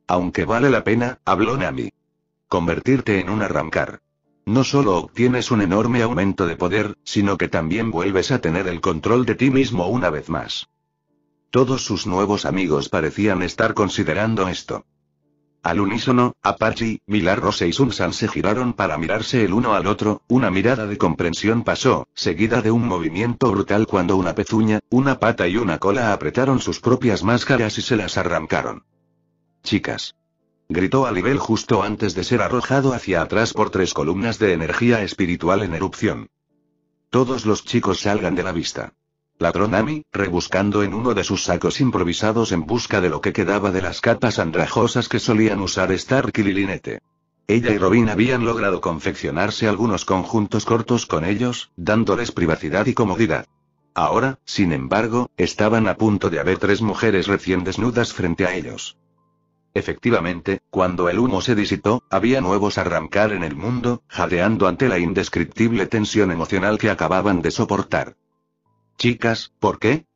Aunque vale la pena, habló Nami. Convertirte en un arrancar. No solo obtienes un enorme aumento de poder, sino que también vuelves a tener el control de ti mismo una vez más. Todos sus nuevos amigos parecían estar considerando esto. Al unísono, Apache, Milagros y Sun-san se giraron para mirarse el uno al otro, una mirada de comprensión pasó, seguida de un movimiento brutal cuando una pezuña, una pata y una cola apretaron sus propias máscaras y se las arrancaron. Chicas. Gritó Alibel justo antes de ser arrojado hacia atrás por 3 columnas de energía espiritual en erupción. Todos los chicos salgan de la vista. Ladró Nami, rebuscando en uno de sus sacos improvisados en busca de lo que quedaba de las capas andrajosas que solían usar Stark y Lilinette. Ella y Robin habían logrado confeccionarse algunos conjuntos cortos con ellos, dándoles privacidad y comodidad. Ahora, sin embargo, estaban a punto de haber 3 mujeres recién desnudas frente a ellos. Efectivamente, cuando el humo se disipó, había nuevos arrancar en el mundo, jadeando ante la indescriptible tensión emocional que acababan de soportar. Chicas, ¿por qué?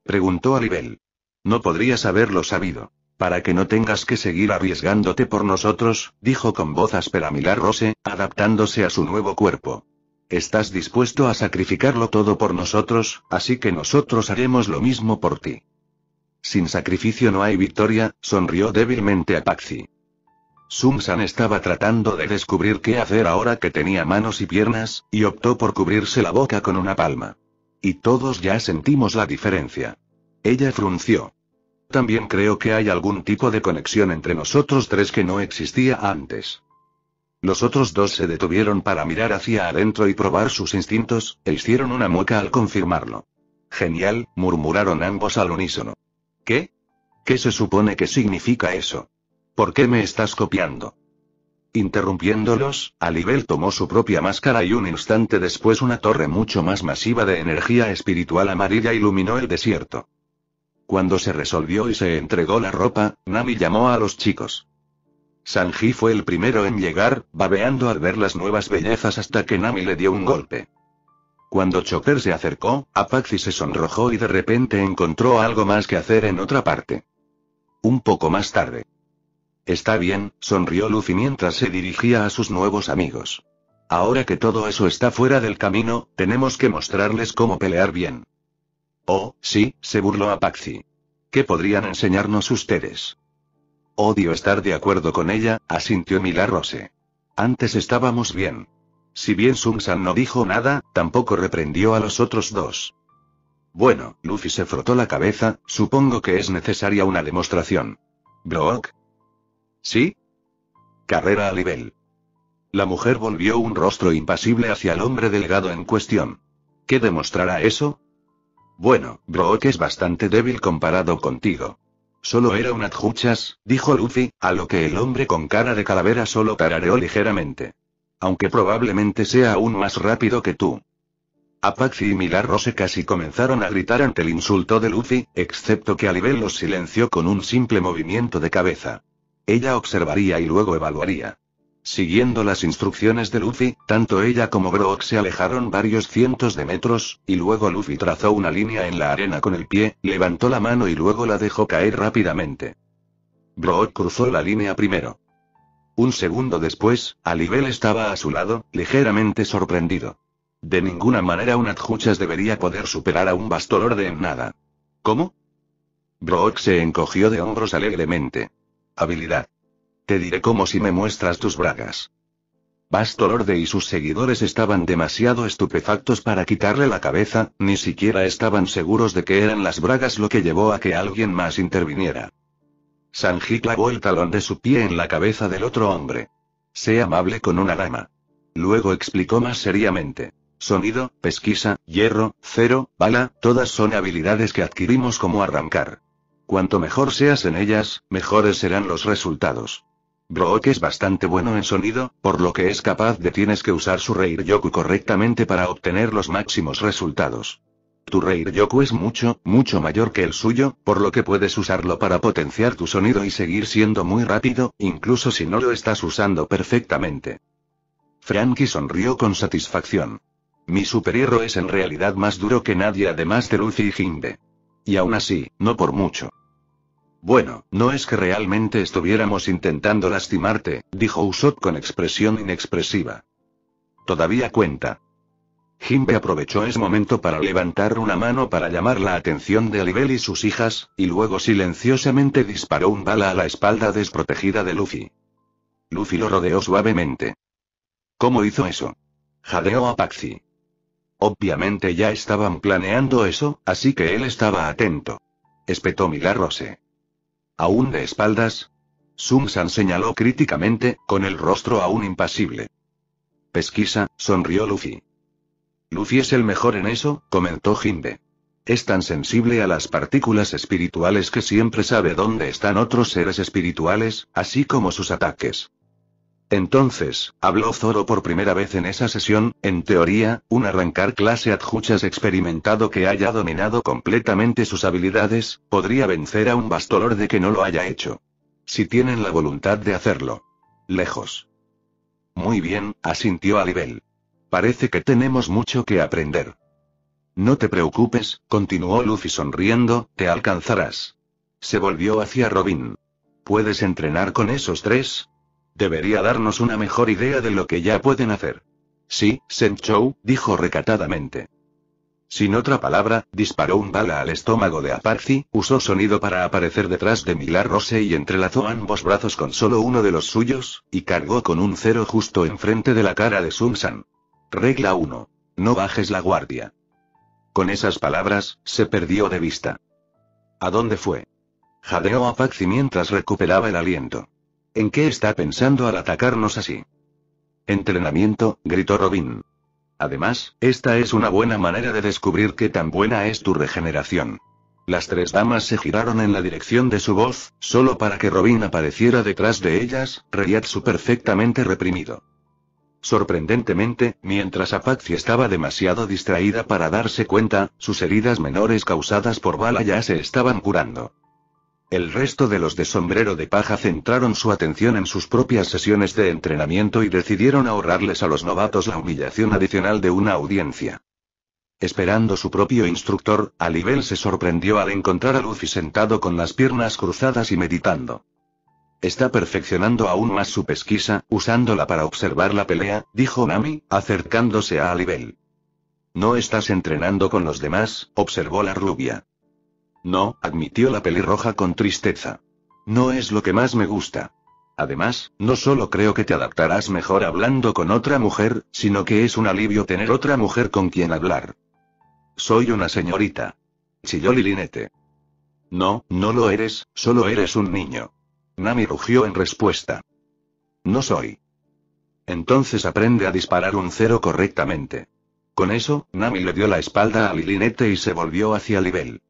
Preguntó Alibel. No podrías haberlo sabido. Para que no tengas que seguir arriesgándote por nosotros, dijo con voz áspera Milagros, adaptándose a su nuevo cuerpo. Estás dispuesto a sacrificarlo todo por nosotros, así que nosotros haremos lo mismo por ti. Sin sacrificio no hay victoria, sonrió débilmente Apache. Sun-san estaba tratando de descubrir qué hacer ahora que tenía manos y piernas, y optó por cubrirse la boca con una palma. Y todos ya sentimos la diferencia. Ella frunció. También creo que hay algún tipo de conexión entre nosotros 3 que no existía antes. Los otros 2 se detuvieron para mirar hacia adentro y probar sus instintos, e hicieron una mueca al confirmarlo. Genial, murmuraron ambos al unísono. ¿Qué? ¿Qué se supone que significa eso? ¿Por qué me estás copiando? Interrumpiéndolos, Alibel tomó su propia máscara y un instante después una torre mucho más masiva de energía espiritual amarilla iluminó el desierto. Cuando se resolvió y se entregó la ropa, Nami llamó a los chicos. Sanji fue el primero en llegar, babeando al ver las nuevas bellezas hasta que Nami le dio un golpe. Cuando Chopper se acercó, Apache se sonrojó y de repente encontró algo más que hacer en otra parte. Un poco más tarde. Está bien, sonrió Luffy mientras se dirigía a sus nuevos amigos. Ahora que todo eso está fuera del camino, tenemos que mostrarles cómo pelear bien. Oh, sí, se burló Apache. ¿Qué podrían enseñarnos ustedes? Odio estar de acuerdo con ella, asintió Milagros. Antes estábamos bien. Si bien Sun-san no dijo nada, tampoco reprendió a los otros 2. Bueno, Luffy se frotó la cabeza, supongo que es necesaria una demostración. ¿Brook? ¿Sí? Carrera Alibel. La mujer volvió un rostro impasible hacia el hombre delgado en cuestión. ¿Qué demostrará eso? Bueno, Brook es bastante débil comparado contigo. Solo era un adjuchas, dijo Luffy, a lo que el hombre con cara de calavera solo tarareó ligeramente. Aunque probablemente sea aún más rápido que tú. Apache y Milagros casi comenzaron a gritar ante el insulto de Luffy, excepto que Alibel los silenció con un simple movimiento de cabeza. Ella observaría y luego evaluaría. Siguiendo las instrucciones de Luffy, tanto ella como Brook se alejaron varios cientos de metros, y luego Luffy trazó una línea en la arena con el pie, levantó la mano y luego la dejó caer rápidamente. Brook cruzó la línea primero. Un segundo después, Alibel estaba a su lado, ligeramente sorprendido. De ninguna manera un adjuchas debería poder superar a un Bastolorde en nada. ¿Cómo? Brook se encogió de hombros alegremente. Habilidad. Te diré cómo si me muestras tus bragas. Bastolorde y sus seguidores estaban demasiado estupefactos para quitarle la cabeza, ni siquiera estaban seguros de que eran las bragas lo que llevó a que alguien más interviniera. Sanji clavó el talón de su pie en la cabeza del otro hombre. Sé amable con una dama. Luego explicó más seriamente. Sonido, pesquisa, hierro, cero, bala, todas son habilidades que adquirimos como arrancar. Cuanto mejor seas en ellas, mejores serán los resultados. Brook es bastante bueno en sonido, por lo que es capaz de tienes que usar su Reiryoku correctamente para obtener los máximos resultados. Tu Reiryoku es mucho, mucho mayor que el suyo, por lo que puedes usarlo para potenciar tu sonido y seguir siendo muy rápido, incluso si no lo estás usando perfectamente. Franky sonrió con satisfacción. Mi superhierro es en realidad más duro que nadie además de Luffy y Jinbe. Y aún así, no por mucho. Bueno, no es que realmente estuviéramos intentando lastimarte, dijo Usopp con expresión inexpresiva. Todavía cuenta. Jinbe aprovechó ese momento para levantar una mano para llamar la atención de Alibel y sus hijas, y luego silenciosamente disparó un bala a la espalda desprotegida de Luffy. Luffy lo rodeó suavemente. ¿Cómo hizo eso? Jadeó a Paxi. Obviamente ya estaban planeando eso, así que él estaba atento. Espetó Milarrose. ¿Aún de espaldas? Sun-san señaló críticamente, con el rostro aún impasible. Pesquisa, sonrió Luffy. Luffy es el mejor en eso, comentó Jinbe. Es tan sensible a las partículas espirituales que siempre sabe dónde están otros seres espirituales, así como sus ataques. Entonces, habló Zoro por primera vez en esa sesión, en teoría, un arrancar clase adjuchas experimentado que haya dominado completamente sus habilidades, podría vencer a un Bastolorde que no lo haya hecho. Si tienen la voluntad de hacerlo. Lejos. Muy bien, asintió Alibel. Parece que tenemos mucho que aprender. No te preocupes, continuó Luffy sonriendo, te alcanzarás. Se volvió hacia Robin. ¿Puedes entrenar con esos tres? Debería darnos una mejor idea de lo que ya pueden hacer. Sí, Senchou, dijo recatadamente. Sin otra palabra, disparó un bala al estómago de Apache, usó sonido para aparecer detrás de Milarrose y entrelazó ambos brazos con solo uno de los suyos, y cargó con un cero justo enfrente de la cara de Sun-san. Regla 1. No bajes la guardia. Con esas palabras, se perdió de vista. ¿A dónde fue? Jadeó Apache mientras recuperaba el aliento. ¿En qué está pensando al atacarnos así? Entrenamiento, gritó Robin. Además, esta es una buena manera de descubrir qué tan buena es tu regeneración. Las tres damas se giraron en la dirección de su voz, solo para que Robin apareciera detrás de ellas, Reiatsu perfectamente reprimido. Sorprendentemente, mientras Apache estaba demasiado distraída para darse cuenta, sus heridas menores causadas por bala ya se estaban curando. El resto de los de sombrero de paja centraron su atención en sus propias sesiones de entrenamiento y decidieron ahorrarles a los novatos la humillación adicional de una audiencia. Esperando su propio instructor, Alibel se sorprendió al encontrar a Luffy sentado con las piernas cruzadas y meditando. Está perfeccionando aún más su pesquisa, usándola para observar la pelea, dijo Nami, acercándose a Alibel. ¿No estás entrenando con los demás?, observó la rubia. No, admitió la pelirroja con tristeza. No es lo que más me gusta. Además, no solo creo que te adaptarás mejor hablando con otra mujer, sino que es un alivio tener otra mujer con quien hablar. Soy una señorita. Chilló Lilinete. No, no lo eres, solo eres un niño. Nami rugió en respuesta. No soy. Entonces aprende a disparar un cero correctamente. Con eso, Nami le dio la espalda a Lilinete y se volvió hacia Libel.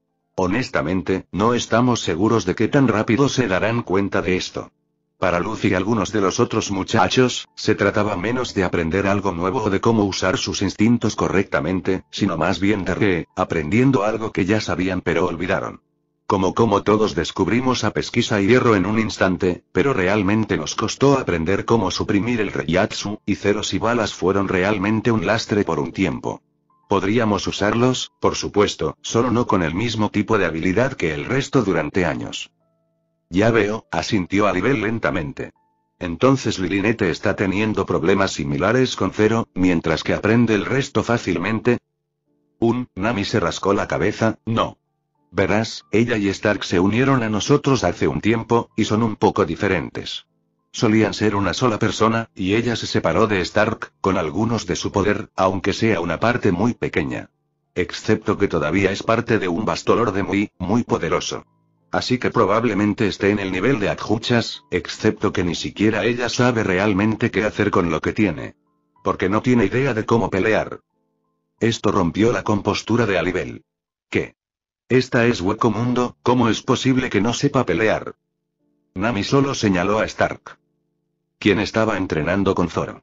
Honestamente, no estamos seguros de qué tan rápido se darán cuenta de esto. Para Luffy y algunos de los otros muchachos, se trataba menos de aprender algo nuevo o de cómo usar sus instintos correctamente, sino más bien de aprendiendo algo que ya sabían pero olvidaron. Como todos descubrimos a pesquisa y hierro en un instante, pero realmente nos costó aprender cómo suprimir el Reiatsu, y ceros y balas fueron realmente un lastre por un tiempo. Podríamos usarlos, por supuesto, solo no con el mismo tipo de habilidad que el resto durante años. Ya veo, asintió Alibel lentamente. Entonces Lilinete está teniendo problemas similares con Zero, mientras que aprende el resto fácilmente. Nami se rascó la cabeza, no. Verás, ella y Stark se unieron a nosotros hace un tiempo, y son un poco diferentes. Solían ser una sola persona, y ella se separó de Stark, con algunos de su poder, aunque sea una parte muy pequeña. Excepto que todavía es parte de un Bastolorde muy, muy poderoso. Así que probablemente esté en el nivel de adjuchas, excepto que ni siquiera ella sabe realmente qué hacer con lo que tiene. Porque no tiene idea de cómo pelear. Esto rompió la compostura de Alibel. ¿Qué? Esta es Hueco Mundo, ¿cómo es posible que no sepa pelear? Nami solo señaló a Stark, quien estaba entrenando con Zoro.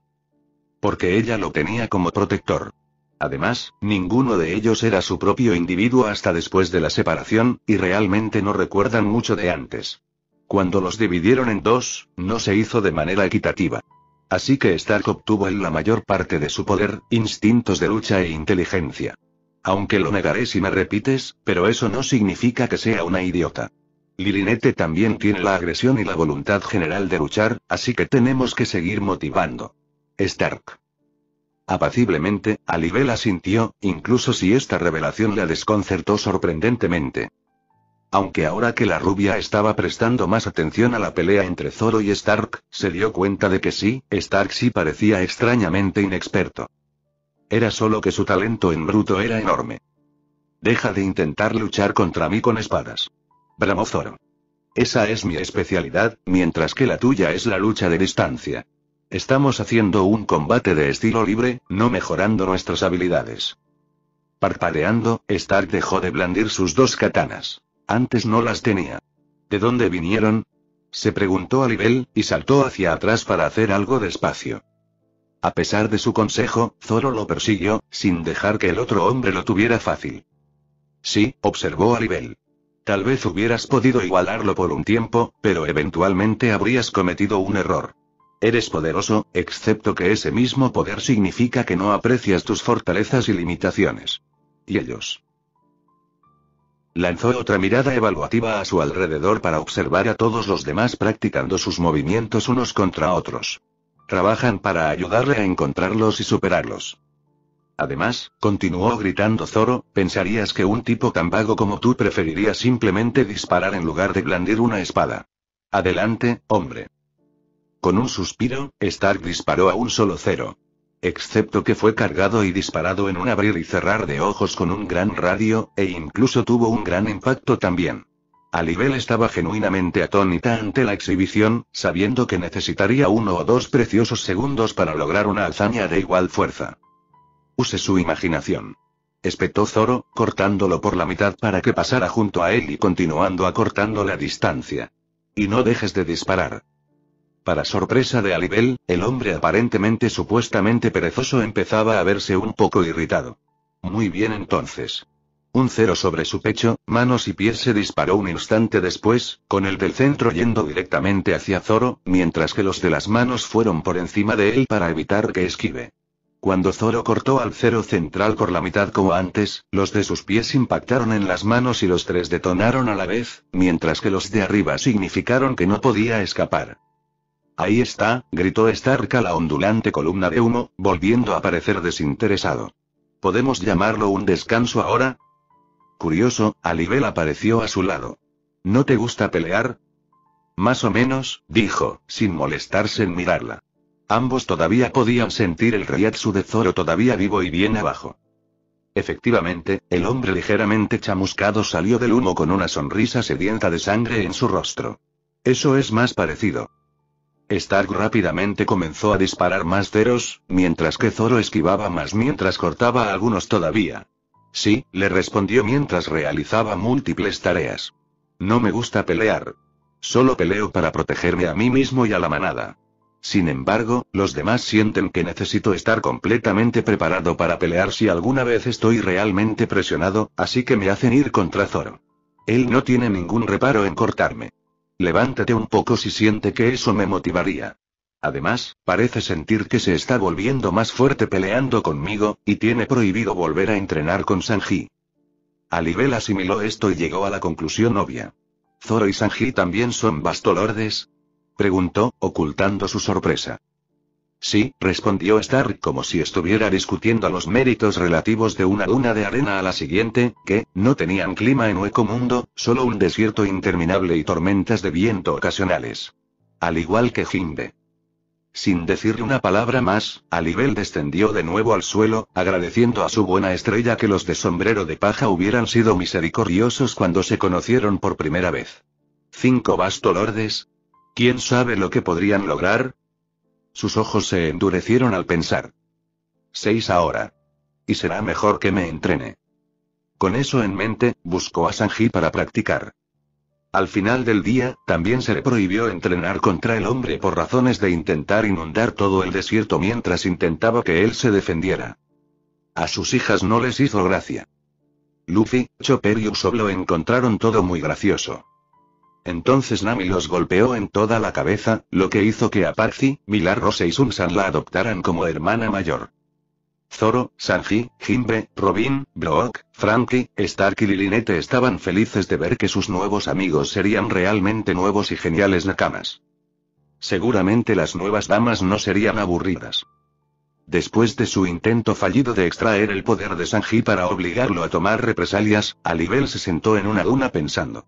Porque ella lo tenía como protector. Además, ninguno de ellos era su propio individuo hasta después de la separación, y realmente no recuerdan mucho de antes. Cuando los dividieron en dos, no se hizo de manera equitativa. Así que Stark obtuvo la mayor parte de su poder, instintos de lucha e inteligencia. Aunque lo negaré si me repites, pero eso no significa que sea una idiota. Lilinette también tiene la agresión y la voluntad general de luchar, así que tenemos que seguir motivando. Stark. Apaciblemente, Alibel asintió, incluso si esta revelación la desconcertó sorprendentemente. Aunque ahora que la rubia estaba prestando más atención a la pelea entre Zoro y Stark, se dio cuenta de que sí, Stark sí parecía extrañamente inexperto. Era solo que su talento en bruto era enorme. Deja de intentar luchar contra mí con espadas. Bramó Zoro. Esa es mi especialidad, mientras que la tuya es la lucha de distancia. Estamos haciendo un combate de estilo libre, no mejorando nuestras habilidades. Parpadeando, Stark dejó de blandir sus dos katanas. Antes no las tenía. ¿De dónde vinieron? Se preguntó Alibel, y saltó hacia atrás para hacer algo despacio. A pesar de su consejo, Zoro lo persiguió, sin dejar que el otro hombre lo tuviera fácil. Sí, observó Alibel. Tal vez hubieras podido igualarlo por un tiempo, pero eventualmente habrías cometido un error. Eres poderoso, excepto que ese mismo poder significa que no aprecias tus fortalezas y limitaciones. ¿Y ellos? Lanzó otra mirada evaluativa a su alrededor para observar a todos los demás practicando sus movimientos unos contra otros. Trabajan para ayudarle a encontrarlos y superarlos. Además, continuó gritando Zoro, pensarías que un tipo tan vago como tú preferiría simplemente disparar en lugar de blandir una espada. Adelante, hombre. Con un suspiro, Stark disparó a un solo Zoro. Excepto que fue cargado y disparado en un abrir y cerrar de ojos con un gran radio, e incluso tuvo un gran impacto también. Alibel estaba genuinamente atónita ante la exhibición, sabiendo que necesitaría 1 o 2 preciosos segundos para lograr una hazaña de igual fuerza. Use su imaginación. Espetó Zoro, cortándolo por la mitad para que pasara junto a él y continuando acortando la distancia. Y no dejes de disparar. Para sorpresa de Alibel, el hombre aparentemente supuestamente perezoso empezaba a verse un poco irritado. Muy bien entonces. Un 0 sobre su pecho, manos y pies se disparó un instante después, con el del centro yendo directamente hacia Zoro, mientras que los de las manos fueron por encima de él para evitar que esquive. Cuando Zoro cortó al 0 central por la mitad como antes, los de sus pies impactaron en las manos y los 3 detonaron a la vez, mientras que los de arriba significaron que no podía escapar. Ahí está, gritó Stark a la ondulante columna de humo, volviendo a parecer desinteresado. ¿Podemos llamarlo un descanso ahora? Curioso, Alibel apareció a su lado. ¿No te gusta pelear? Más o menos, dijo, sin molestarse en mirarla. Ambos todavía podían sentir el reiatsu de Zoro todavía vivo y bien abajo. Efectivamente, el hombre ligeramente chamuscado salió del humo con una sonrisa sedienta de sangre en su rostro. Eso es más parecido. Stark rápidamente comenzó a disparar más ceros, mientras que Zoro esquivaba más mientras cortaba a algunos todavía. Sí, le respondió mientras realizaba múltiples tareas. No me gusta pelear. Solo peleo para protegerme a mí mismo y a la manada. Sin embargo, los demás sienten que necesito estar completamente preparado para pelear si alguna vez estoy realmente presionado, así que me hacen ir contra Zoro. Él no tiene ningún reparo en cortarme. Levántate un poco si siente que eso me motivaría. Además, parece sentir que se está volviendo más fuerte peleando conmigo, y tiene prohibido volver a entrenar con Sanji. Alibel asimiló esto y llegó a la conclusión obvia. ¿Zoro y Sanji también son bastolordes?, preguntó, ocultando su sorpresa. Sí, respondió Stark como si estuviera discutiendo los méritos relativos de una luna de arena a la siguiente, que no tenían clima en Hueco Mundo, solo un desierto interminable y tormentas de viento ocasionales. al igual que Jinbe. Sin decirle una palabra más, Alibel descendió de nuevo al suelo, agradeciendo a su buena estrella que los de sombrero de paja hubieran sido misericordiosos cuando se conocieron por primera vez. 5 bastolordes. ¿Quién sabe lo que podrían lograr? Sus ojos se endurecieron al pensar. 6 ahora. Y será mejor que me entrene. Con eso en mente, buscó a Sanji para practicar. Al final del día, también se le prohibió entrenar contra el hombre por razones de intentar inundar todo el desierto mientras intentaba que él se defendiera. A sus hijas no les hizo gracia. Luffy, Chopper y Usopp lo encontraron todo muy gracioso. Entonces Nami los golpeó en toda la cabeza, lo que hizo que Apache, Milar Rose y Sunsan la adoptaran como hermana mayor. Zoro, Sanji, Jinbe, Robin, Brook, Franky, Stark y Lilinette estaban felices de ver que sus nuevos amigos serían realmente nuevos y geniales nakamas. Seguramente las nuevas damas no serían aburridas. Después de su intento fallido de extraer el poder de Sanji para obligarlo a tomar represalias, Alibel se sentó en una duna pensando.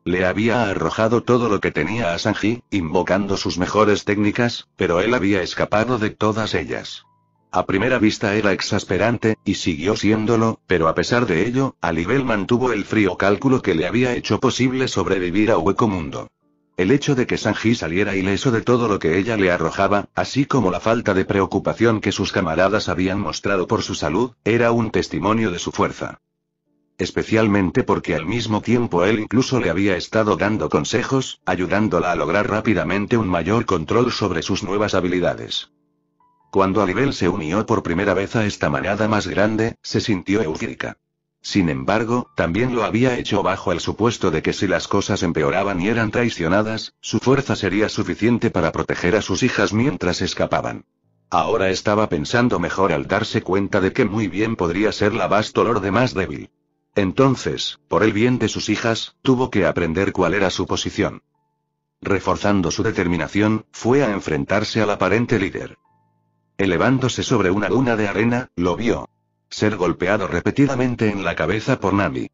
Le había arrojado todo lo que tenía a Sanji, invocando sus mejores técnicas, pero él había escapado de todas ellas. A primera vista era exasperante, y siguió siéndolo, pero a pesar de ello, Alibel mantuvo el frío cálculo que le había hecho posible sobrevivir a Hueco Mundo. El hecho de que Sanji saliera ileso de todo lo que ella le arrojaba, así como la falta de preocupación que sus camaradas habían mostrado por su salud, era un testimonio de su fuerza. Especialmente porque al mismo tiempo él incluso le había estado dando consejos, ayudándola a lograr rápidamente un mayor control sobre sus nuevas habilidades. Cuando Alibel se unió por primera vez a esta manada más grande, se sintió eufórica. Sin embargo, también lo había hecho bajo el supuesto de que si las cosas empeoraban y eran traicionadas, su fuerza sería suficiente para proteger a sus hijas mientras escapaban. Ahora estaba pensando mejor al darse cuenta de que muy bien podría ser la Bastolorde más débil. Entonces, por el bien de sus hijas, tuvo que aprender cuál era su posición. Reforzando su determinación, fue a enfrentarse al aparente líder. Elevándose sobre una duna de arena, lo vio. Ser golpeado repetidamente en la cabeza por Nami.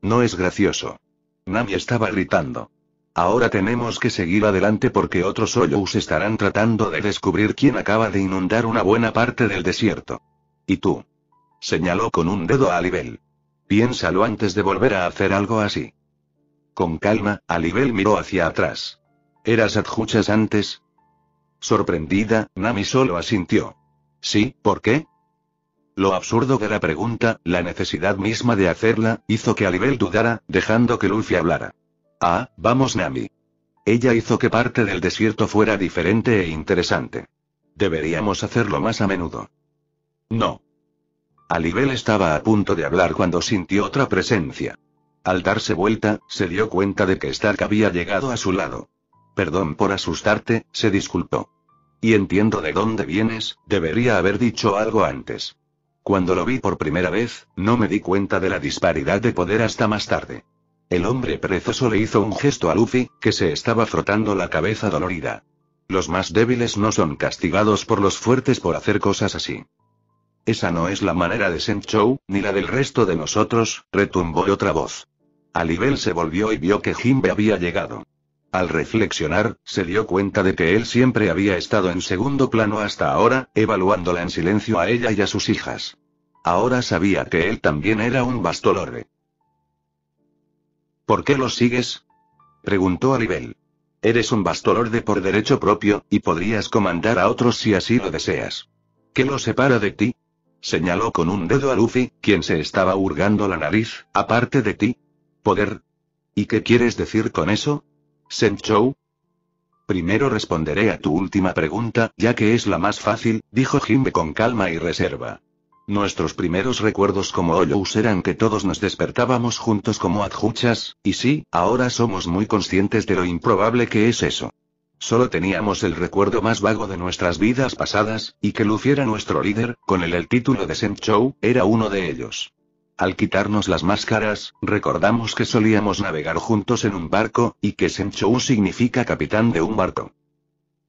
No es gracioso. Nami estaba gritando. Ahora tenemos que seguir adelante porque otros Hoyous estarán tratando de descubrir quién acaba de inundar una buena parte del desierto. ¿Y tú? Señaló con un dedo a Alibel. Piénsalo antes de volver a hacer algo así. Con calma, Alibel miró hacia atrás. ¿Eras adjuchas antes? Sorprendida, Nami solo asintió. Sí, ¿por qué? Lo absurdo de la pregunta, la necesidad misma de hacerla, hizo que Alibel dudara, dejando que Luffy hablara. Ah, vamos Nami. Ella hizo que parte del desierto fuera diferente e interesante. Deberíamos hacerlo más a menudo. No. Alibel estaba a punto de hablar cuando sintió otra presencia. Al darse vuelta, se dio cuenta de que Stark había llegado a su lado. Perdón por asustarte, se disculpó. Y entiendo de dónde vienes, debería haber dicho algo antes. Cuando lo vi por primera vez, no me di cuenta de la disparidad de poder hasta más tarde. El hombre perezoso le hizo un gesto a Luffy, que se estaba frotando la cabeza dolorida. Los más débiles no son castigados por los fuertes por hacer cosas así. Esa no es la manera de Senchou, ni la del resto de nosotros, retumbó otra voz. Alibel se volvió y vio que Jinbe había llegado. Al reflexionar, se dio cuenta de que él siempre había estado en segundo plano hasta ahora, evaluándola en silencio a ella y a sus hijas. Ahora sabía que él también era un bastolorde. ¿Por qué los sigues? Preguntó Alibel. Eres un bastolorde por derecho propio, y podrías comandar a otros si así lo deseas. ¿Qué lo separa de ti? Señaló con un dedo a Luffy, quien se estaba hurgando la nariz. Aparte de ti. ¿Poder? ¿Y qué quieres decir con eso? ¿Senchou? Primero responderé a tu última pregunta, ya que es la más fácil, dijo Jinbe con calma y reserva. Nuestros primeros recuerdos como Hoyous eran que todos nos despertábamos juntos como adjuchas, y sí, ahora somos muy conscientes de lo improbable que es eso. Solo teníamos el recuerdo más vago de nuestras vidas pasadas, y que Luffy era nuestro líder, con el título de Senchou, era uno de ellos. Al quitarnos las máscaras, recordamos que solíamos navegar juntos en un barco, y que Senchou significa capitán de un barco.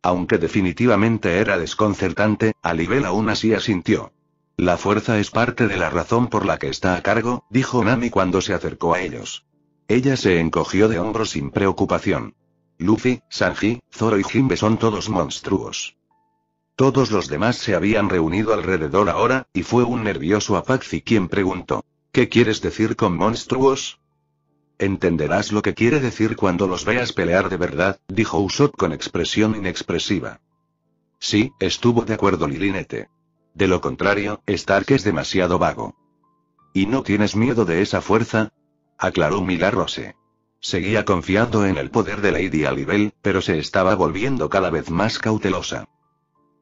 Aunque definitivamente era desconcertante, Alibel aún así asintió. La fuerza es parte de la razón por la que está a cargo, dijo Nami cuando se acercó a ellos. Ella se encogió de hombros sin preocupación. Luffy, Sanji, Zoro y Jinbe son todos monstruos. Todos los demás se habían reunido alrededor ahora, y fue un nervioso Apache quien preguntó: ¿Qué quieres decir con monstruos? Entenderás lo que quiere decir cuando los veas pelear de verdad, dijo Usopp con expresión inexpresiva. Sí, estuvo de acuerdo Lilinete. De lo contrario, Stark es demasiado vago. ¿Y no tienes miedo de esa fuerza? Aclaró Milarose. Seguía confiando en el poder de Lady Alibel, pero se estaba volviendo cada vez más cautelosa.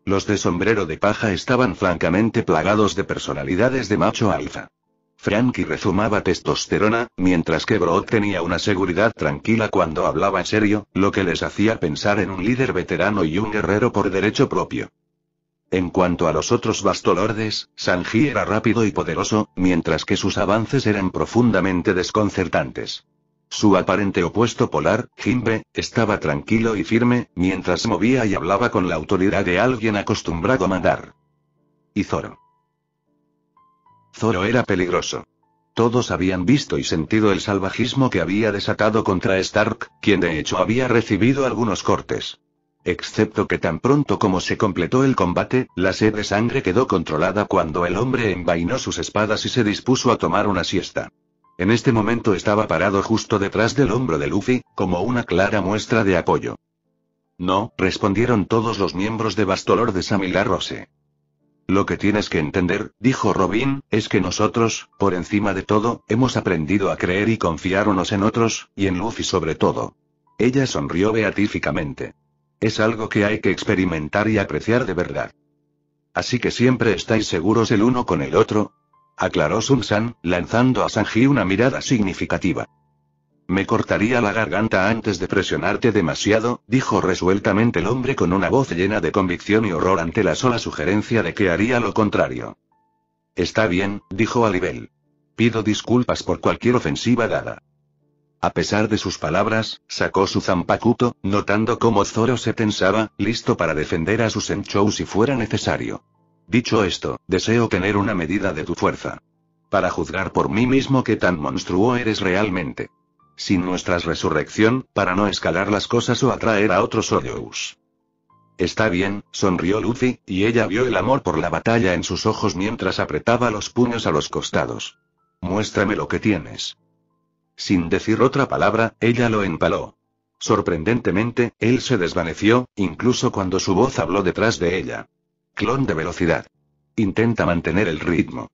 Los de sombrero de paja estaban francamente plagados de personalidades de macho alfa. Franky rezumaba testosterona, mientras que Brock tenía una seguridad tranquila cuando hablaba en serio, lo que les hacía pensar en un líder veterano y un guerrero por derecho propio. En cuanto a los otros bastolordes, Sanji era rápido y poderoso, mientras que sus avances eran profundamente desconcertantes. Su aparente opuesto polar, Jinbe, estaba tranquilo y firme, mientras se movía y hablaba con la autoridad de alguien acostumbrado a mandar. Y Zoro. Zoro era peligroso. Todos habían visto y sentido el salvajismo que había desatado contra Stark, quien de hecho había recibido algunos cortes. Excepto que tan pronto como se completó el combate, la sed de sangre quedó controlada cuando el hombre envainó sus espadas y se dispuso a tomar una siesta. En este momento estaba parado justo detrás del hombro de Luffy, como una clara muestra de apoyo. No, respondieron todos los miembros de Bastolor de Samilarrose. Lo que tienes que entender, dijo Robin, es que nosotros, por encima de todo, hemos aprendido a creer y confiar unos en otros, y en Luffy sobre todo. Ella sonrió beatíficamente. Es algo que hay que experimentar y apreciar de verdad. Así que siempre estáis seguros el uno con el otro, aclaró Sun-san, lanzando a Sanji una mirada significativa. Me cortaría la garganta antes de presionarte demasiado, dijo resueltamente el hombre con una voz llena de convicción y horror ante la sola sugerencia de que haría lo contrario. Está bien, dijo Alibel. Pido disculpas por cualquier ofensiva dada. A pesar de sus palabras, sacó su Zanpakuto, notando cómo Zoro se tensaba, listo para defender a su Senchou si fuera necesario. Dicho esto, deseo tener una medida de tu fuerza. Para juzgar por mí mismo qué tan monstruo eres realmente. Sin nuestra resurrección, para no escalar las cosas o atraer a otros Odious. Está bien, sonrió Luffy, y ella vio el amor por la batalla en sus ojos mientras apretaba los puños a los costados. Muéstrame lo que tienes. Sin decir otra palabra, ella lo empaló. Sorprendentemente, él se desvaneció, incluso cuando su voz habló detrás de ella. Clon de velocidad. Intenta mantener el ritmo.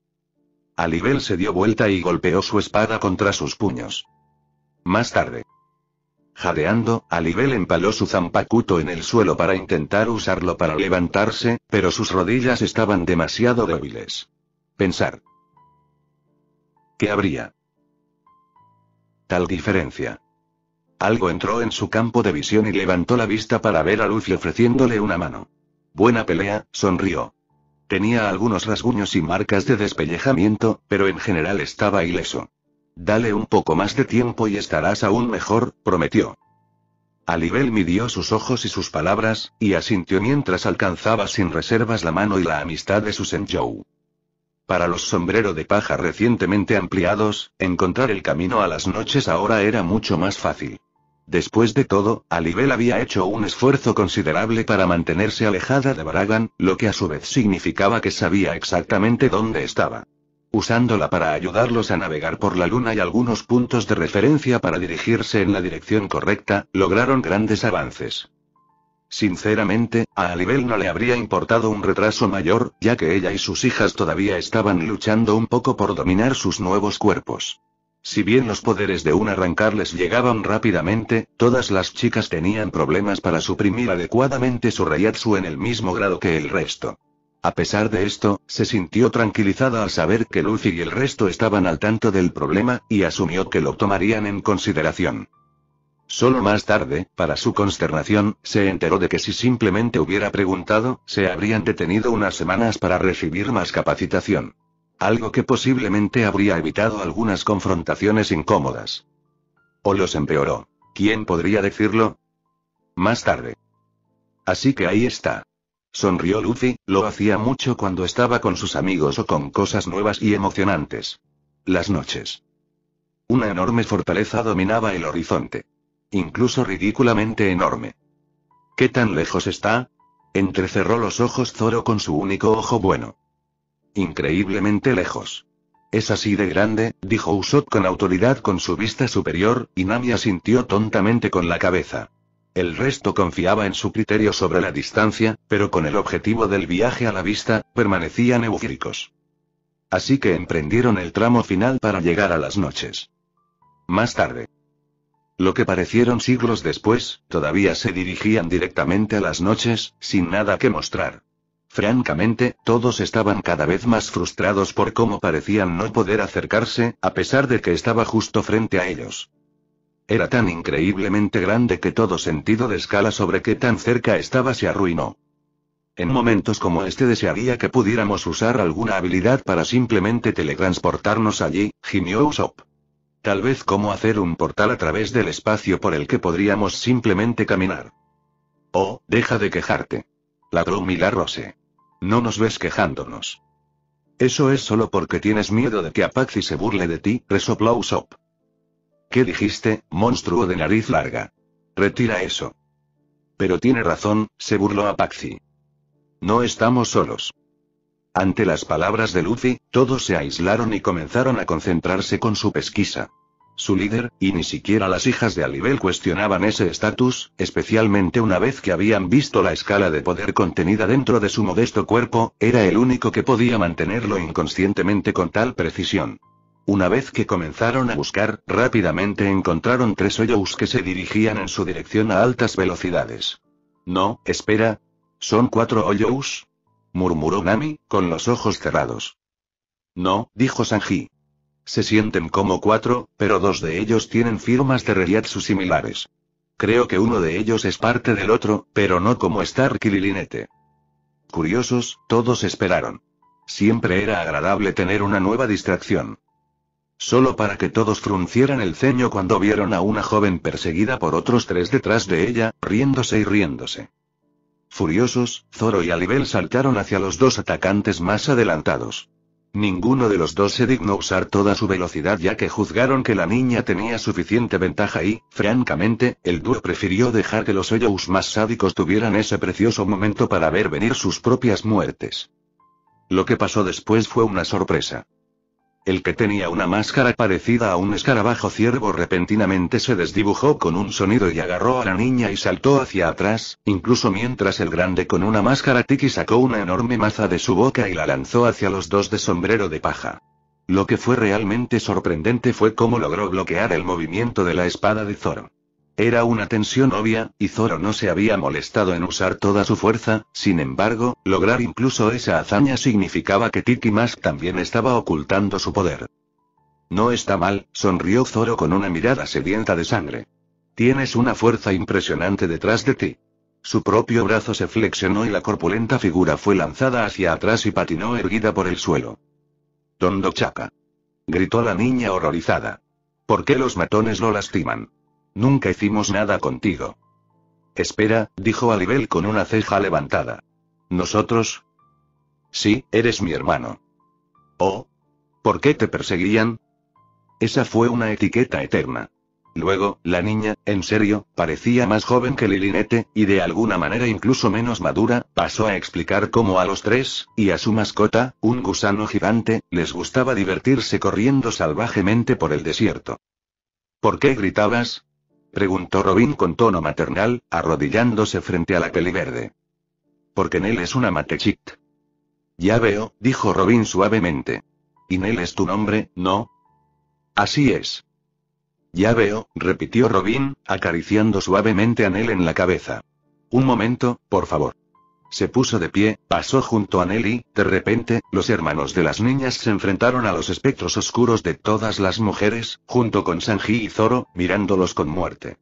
Alibel se dio vuelta y golpeó su espada contra sus puños. Más tarde. Jadeando, Alibel empaló su Zanpakuto en el suelo para intentar usarlo para levantarse, pero sus rodillas estaban demasiado débiles. Pensar. ¿Qué habría? Tal diferencia. Algo entró en su campo de visión y levantó la vista para ver a Luffy ofreciéndole una mano. Buena pelea, sonrió. Tenía algunos rasguños y marcas de despellejamiento, pero en general estaba ileso. Dale un poco más de tiempo y estarás aún mejor, prometió. Alibel midió sus ojos y sus palabras, y asintió mientras alcanzaba sin reservas la mano y la amistad de su Senchou. Para los sombrero de paja recientemente ampliados, encontrar el camino a las noches ahora era mucho más fácil. Después de todo, Alibel había hecho un esfuerzo considerable para mantenerse alejada de Baragan, lo que a su vez significaba que sabía exactamente dónde estaba. Usándola para ayudarlos a navegar por la luna y algunos puntos de referencia para dirigirse en la dirección correcta, lograron grandes avances. Sinceramente, a Alibel no le habría importado un retraso mayor, ya que ella y sus hijas todavía estaban luchando un poco por dominar sus nuevos cuerpos. Si bien los poderes de un arrancar les llegaban rápidamente, todas las chicas tenían problemas para suprimir adecuadamente su Reiatsu en el mismo grado que el resto. A pesar de esto, se sintió tranquilizada al saber que Luffy y el resto estaban al tanto del problema, y asumió que lo tomarían en consideración. Solo más tarde, para su consternación, se enteró de que si simplemente hubiera preguntado, se habrían detenido unas semanas para recibir más capacitación. Algo que posiblemente habría evitado algunas confrontaciones incómodas. O los empeoró. ¿Quién podría decirlo? Más tarde. Así que ahí está. Sonrió Luffy, lo hacía mucho cuando estaba con sus amigos o con cosas nuevas y emocionantes. Las noches. Una enorme fortaleza dominaba el horizonte. incluso ridículamente enorme. ¿Qué tan lejos está? Entrecerró los ojos Zoro con su único ojo bueno. Increíblemente lejos. Es así de grande, dijo Usopp con autoridad con su vista superior, y Nami asintió tontamente con la cabeza. El resto confiaba en su criterio sobre la distancia, pero con el objetivo del viaje a la vista, permanecían eufóricos. Así que emprendieron el tramo final para llegar a las noches. Más tarde. Lo que parecieron siglos después, todavía se dirigían directamente a las noches, sin nada que mostrar. Francamente, todos estaban cada vez más frustrados por cómo parecían no poder acercarse, a pesar de que estaba justo frente a ellos. Era tan increíblemente grande que todo sentido de escala sobre qué tan cerca estaba se arruinó. En momentos como este desearía que pudiéramos usar alguna habilidad para simplemente teletransportarnos allí, gimió Usopp. Tal vez como hacer un portal a través del espacio por el que podríamos simplemente caminar. Oh, deja de quejarte. Ladró Mila Rose. No nos ves quejándonos. Eso es solo porque tienes miedo de que Apache se burle de ti, resopló Usopp. ¿Qué dijiste, monstruo de nariz larga? Retira eso. Pero tiene razón, se burló Apache. No estamos solos. Ante las palabras de Luffy, todos se aislaron y comenzaron a concentrarse con su pesquisa. Su líder, y ni siquiera las hijas de Alibel cuestionaban ese estatus, especialmente una vez que habían visto la escala de poder contenida dentro de su modesto cuerpo, era el único que podía mantenerlo inconscientemente con tal precisión. Una vez que comenzaron a buscar, rápidamente encontraron 3 Hoyous que se dirigían en su dirección a altas velocidades. No, espera. ¿Son 4 Hoyous? Murmuró Nami, con los ojos cerrados. No, dijo Sanji. Se sienten como 4, pero 2 de ellos tienen firmas de Reiatsu similares. Creo que uno de ellos es parte del otro, pero no como Stark y Lilinete. Curiosos, todos esperaron. Siempre era agradable tener una nueva distracción. Solo para que todos fruncieran el ceño cuando vieron a una joven perseguida por otros 3 detrás de ella, riéndose y riéndose. Furiosos, Zoro y Alibel saltaron hacia los 2 atacantes más adelantados. Ninguno de los 2 se dignó usar toda su velocidad ya que juzgaron que la niña tenía suficiente ventaja y, francamente, el dúo prefirió dejar que los Hoyous más sádicos tuvieran ese precioso momento para ver venir sus propias muertes. Lo que pasó después fue una sorpresa. El que tenía una máscara parecida a un escarabajo ciervo repentinamente se desdibujó con un sonido y agarró a la niña y saltó hacia atrás, incluso mientras el grande con una máscara tiki sacó una enorme maza de su boca y la lanzó hacia los 2 de sombrero de paja. Lo que fue realmente sorprendente fue cómo logró bloquear el movimiento de la espada de Zoro. Era una tensión obvia, y Zoro no se había molestado en usar toda su fuerza, sin embargo, lograr incluso esa hazaña significaba que Tiki Mask también estaba ocultando su poder. No está mal, sonrió Zoro con una mirada sedienta de sangre. Tienes una fuerza impresionante detrás de ti. Su propio brazo se flexionó y la corpulenta figura fue lanzada hacia atrás y patinó erguida por el suelo. Tondo Chaka. Gritó la niña horrorizada. ¿Por qué los matones lo lastiman? Nunca hicimos nada contigo. Espera, dijo Alibel con una ceja levantada. ¿Nosotros? Sí, eres mi hermano. Oh. ¿Por qué te perseguían? Esa fue una etiqueta eterna. Luego, la niña, en serio, parecía más joven que Lilinete, y de alguna manera incluso menos madura, pasó a explicar cómo a los 3, y a su mascota, un gusano gigante, les gustaba divertirse corriendo salvajemente por el desierto. ¿Por qué gritabas? Preguntó Robin con tono maternal, arrodillándose frente a la peliverde. Porque Nell es una matechit. Ya veo, dijo Robin suavemente. Y Nell es tu nombre, ¿no? Así es. Ya veo, repitió Robin, acariciando suavemente a Nell en la cabeza. Un momento, por favor. Se puso de pie, pasó junto a Nell y, de repente, los hermanos de las niñas se enfrentaron a los espectros oscuros de todas las mujeres, junto con Sanji y Zoro, mirándolos con muerte.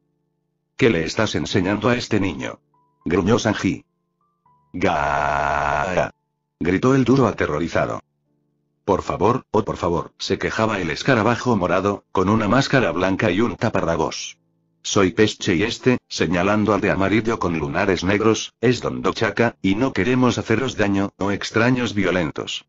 ¿Qué le estás enseñando a este niño? Gruñó Sanji. ¡Gaaa! Gritó el duro aterrorizado. Por favor, oh por favor, se quejaba el escarabajo morado, con una máscara blanca y un taparrabos. Soy Pesche y este, señalando al de amarillo con lunares negros, es Tondo Chaka, y no queremos haceros daño, o extraños violentos.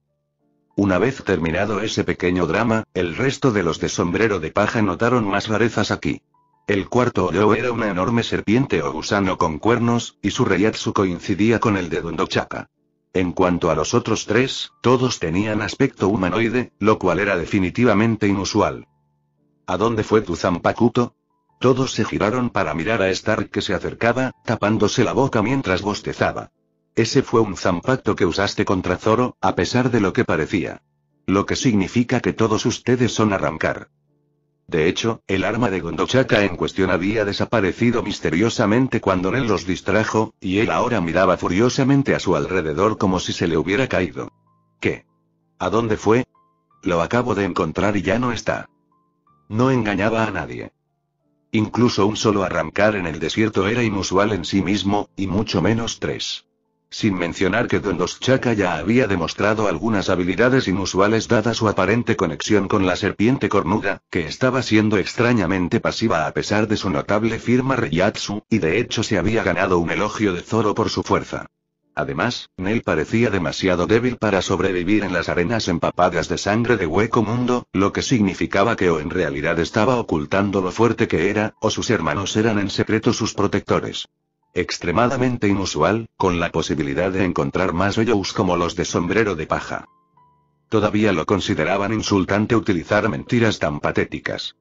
Una vez terminado ese pequeño drama, el resto de los de sombrero de paja notaron más rarezas aquí. El cuarto Olo era una enorme serpiente o gusano con cuernos, y su reiatsu coincidía con el de Dondochaka. En cuanto a los otros tres, todos tenían aspecto humanoide, lo cual era definitivamente inusual. ¿A dónde fue tu Zanpakuto? Todos se giraron para mirar a Stark que se acercaba, tapándose la boca mientras bostezaba. Ese fue un Zanpakuto que usaste contra Zoro, a pesar de lo que parecía. Lo que significa que todos ustedes son arrancar. De hecho, el arma de Dondochaka en cuestión había desaparecido misteriosamente cuando Nel los distrajo, y él ahora miraba furiosamente a su alrededor como si se le hubiera caído. ¿Qué? ¿A dónde fue? Lo acabo de encontrar y ya no está. No engañaba a nadie. Incluso un solo arrancar en el desierto era inusual en sí mismo, y mucho menos tres. Sin mencionar que Dondochaka ya había demostrado algunas habilidades inusuales dada su aparente conexión con la serpiente cornuda, que estaba siendo extrañamente pasiva a pesar de su notable firma Reiatsu, y de hecho se había ganado un elogio de Zoro por su fuerza. Además, Nel parecía demasiado débil para sobrevivir en las arenas empapadas de sangre de Hueco Mundo, lo que significaba que o en realidad estaba ocultando lo fuerte que era, o sus hermanos eran en secreto sus protectores. Extremadamente inusual, con la posibilidad de encontrar más Oyous como los de sombrero de paja. Todavía lo consideraban insultante utilizar mentiras tan patéticas.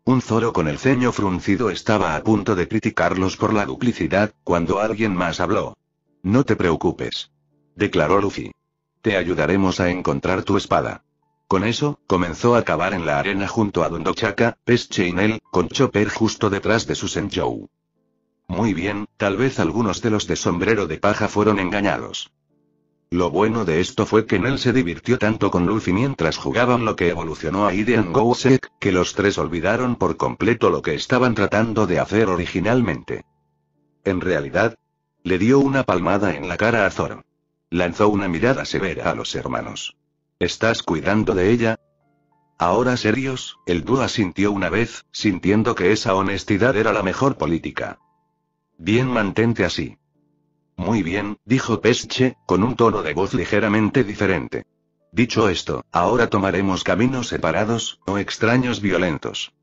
Un Zoro con el ceño fruncido estaba a punto de criticarlos por la duplicidad, cuando alguien más habló. No te preocupes, declaró Luffy. Te ayudaremos a encontrar tu espada. Con eso, comenzó a cavar en la arena junto a Dondochaka, Pesche y Nel, con Chopper justo detrás de su Senjou. Muy bien, tal vez algunos de los de sombrero de paja fueron engañados. Lo bueno de esto fue que Nel se divirtió tanto con Luffy mientras jugaban lo que evolucionó a Idean Gousek, que los tres olvidaron por completo lo que estaban tratando de hacer originalmente. En realidad, le dio una palmada en la cara a Zoro. Lanzó una mirada severa a los hermanos. ¿Estás cuidando de ella? Ahora serios, el dúo asintió una vez, sintiendo que esa honestidad era la mejor política. Bien, mantente así. Muy bien, dijo Pesche, con un tono de voz ligeramente diferente. Dicho esto, ahora tomaremos caminos separados, no extraños violentos.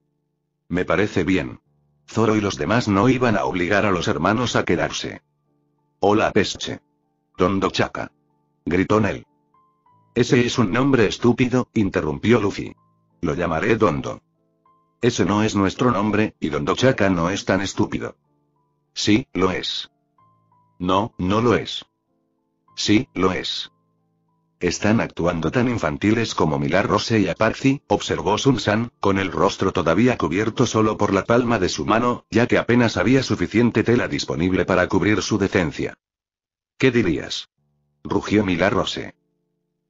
Me parece bien. Zoro y los demás no iban a obligar a los hermanos a quedarse. Hola Pesche. Dondochaka. Gritó Nel. Ese es un nombre estúpido, interrumpió Luffy. Lo llamaré Dondo. Ese no es nuestro nombre, y Dondochaka no es tan estúpido. Sí, lo es. No, no lo es. Sí, lo es. Están actuando tan infantiles como Milar Rose y Apache, observó Sun-san, con el rostro todavía cubierto solo por la palma de su mano, ya que apenas había suficiente tela disponible para cubrir su decencia. ¿Qué dirías? Rugió Milar Rose.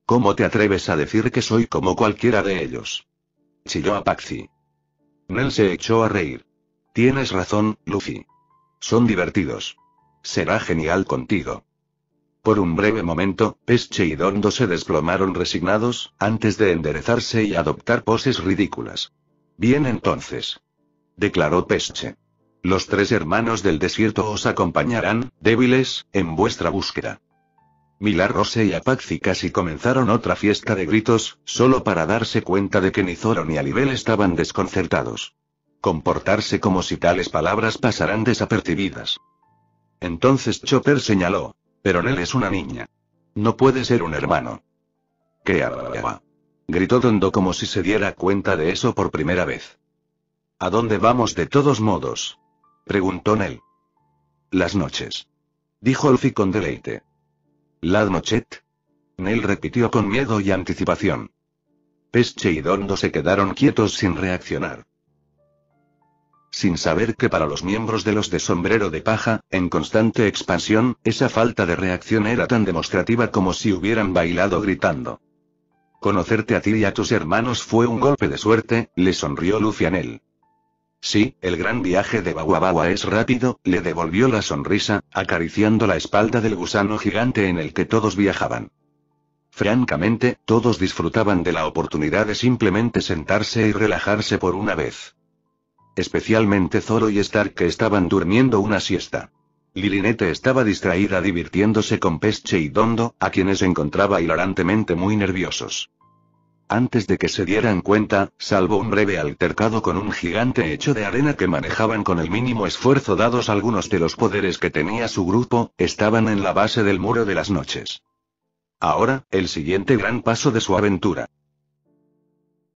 ¿Cómo te atreves a decir que soy como cualquiera de ellos? Chilló Apache. Nel se echó a reír. Tienes razón, Luffy. Son divertidos. Será genial contigo. Por un breve momento, Pesche y Dondo se desplomaron resignados, antes de enderezarse y adoptar poses ridículas. Bien entonces, declaró Pesche. Los tres hermanos del desierto os acompañarán, débiles, en vuestra búsqueda. Milar Rose y Apache casi comenzaron otra fiesta de gritos, solo para darse cuenta de que ni Zoro ni Alibel estaban desconcertados. Comportarse como si tales palabras pasaran desapercibidas. Entonces Chopper señaló. Pero Nel es una niña. No puede ser un hermano. ¿Qué habla? Gritó Dondo como si se diera cuenta de eso por primera vez. ¿A dónde vamos de todos modos? Preguntó Nel. Las noches. Dijo Luffy con deleite. ¿La nochet? Nel repitió con miedo y anticipación. Pesche y Dondo se quedaron quietos sin reaccionar. Sin saber que para los miembros de los de sombrero de paja, en constante expansión, esa falta de reacción era tan demostrativa como si hubieran bailado gritando. Conocerte a ti y a tus hermanos fue un golpe de suerte, le sonrió Luffy a Nel. Sí, el gran viaje de Bawa es rápido, le devolvió la sonrisa, acariciando la espalda del gusano gigante en el que todos viajaban. Francamente, todos disfrutaban de la oportunidad de simplemente sentarse y relajarse por una vez. Especialmente Zoro y Stark, que estaban durmiendo una siesta. Lilinette estaba distraída divirtiéndose con Pesche y Dondo, a quienes encontraba hilarantemente muy nerviosos. Antes de que se dieran cuenta, salvo un breve altercado con un gigante hecho de arena que manejaban con el mínimo esfuerzo dados algunos de los poderes que tenía su grupo, estaban en la base del muro de las noches. Ahora, el siguiente gran paso de su aventura.